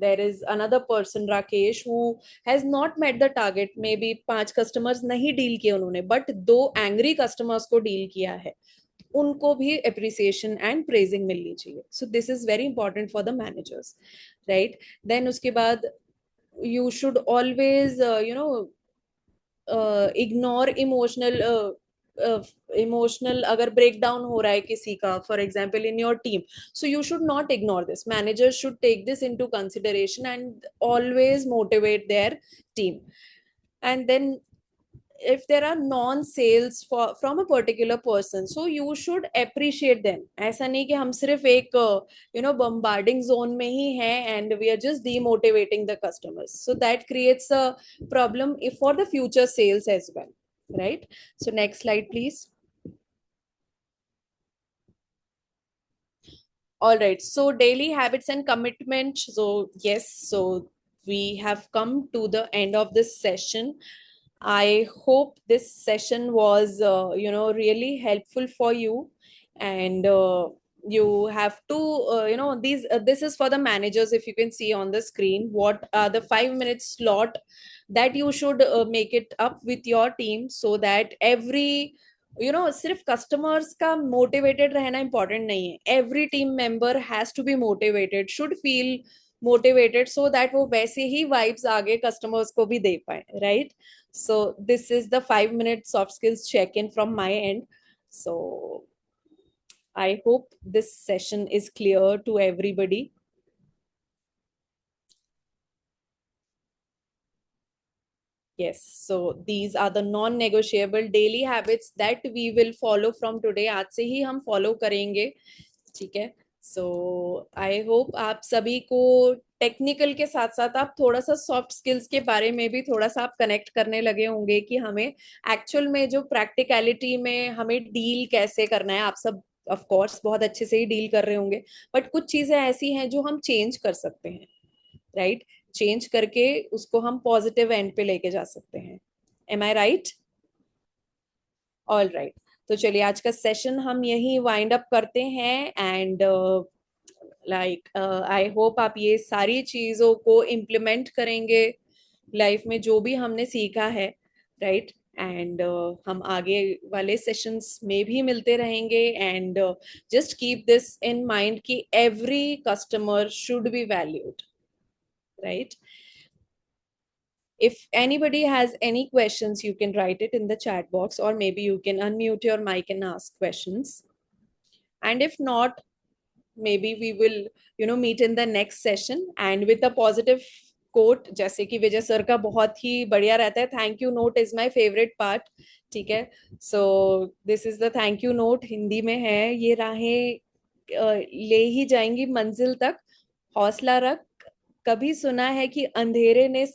there is another person Rakesh who has not met the target, maybe 5 customers नहीं deal किए उन्होंने, but 2 angry customers को deal किया है. उनको भी अप्रिसिएशन एंड प्रेजिंग मिलनी चाहिए. So this is very important for the managers, right? Then उसके बाद you should always ignore emotional अगर ब्रेक डाउन हो रहा है किसी का, for example in your team, so you should not ignore this. Managers should take this into consideration and always motivate their team. And then if there are non sales from a particular person, so you should appreciate them. ऐसा नहीं कि हम सिर्फ एक bombarding zone में ही हैं and we are just demotivating the customers, so that creates a problem if for the future sales as well, right? So next slide please. All right, so daily habits and commitment. So yes, so we have come to the end of this session. I hope this session was, really helpful for you, and you have to, this is for the managers. If you can see on the screen, what are the 5 minute slot that you should make it up with your team, so that every सिर्फ customers का motivated रहना important नहीं है. Every team member has to be motivated, should feel motivated, so that वो वैसे ही vibes आगे customers को भी दे पाए, right? So this is the 5 minute soft skills check-in from my end. So I hope this session is clear to everybody. Yes, so these are the non-negotiable daily habits that we will follow from today. आज से ही हम follow करेंगे, ठीक है? सो I hope आप सभी को technical के साथ साथ आप थोड़ा सा सॉफ्ट स्किल्स के बारे में भी थोड़ा सा आप कनेक्ट करने लगे होंगे कि हमें एक्चुअल में जो प्रैक्टिकलिटी में हमें डील कैसे करना है. आप सब ऑफ कोर्स बहुत अच्छे से ही डील कर रहे होंगे, बट कुछ चीजें ऐसी हैं जो हम चेंज कर सकते हैं, राइट? चेंज करके उसको हम पॉजिटिव एंड पे लेके जा सकते हैं. एम आई राइट? ऑल राइट, तो चलिए आज का सेशन हम यही वाइंड अप करते हैं. एंड लाइक आई होप आप ये सारी चीजों को इम्प्लीमेंट करेंगे लाइफ में जो भी हमने सीखा है, राइट। एंड हम आगे वाले सेशंस में भी मिलते रहेंगे। And just keep this in mind कि every customer should be valued, right. If anybody has any questions, you can write it in the chat box, or maybe you can unmute your mic and ask questions. And if not, maybe we will meet in the next session and with a positive quote, जैसे कि विजय sir का बहुत ही बढ़िया रहता है, thank you note is my favourite part. ठीक है, so this is the thank you note, Hindi में है, ये राहें ले ही जाएंगी मंजिल तक, हौसला रख, कभी सुना है कि अंधेरे ने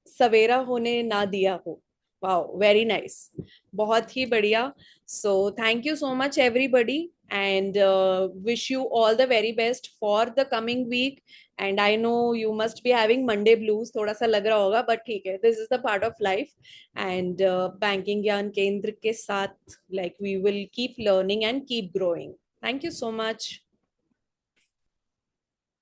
सवेरा होने ना दिया हो। वाओ, वेरी नाइस, बहुत ही बढ़िया। So thank you so much everybody, and wish you all the very best for the coming week. And I know you must be having Monday blues, थोड़ा सा लग रहा होगा, but ठीक है, this is the part of life. And banking ज्ञान केंद्र के साथ, like, we will keep learning and keep growing. Thank you so much.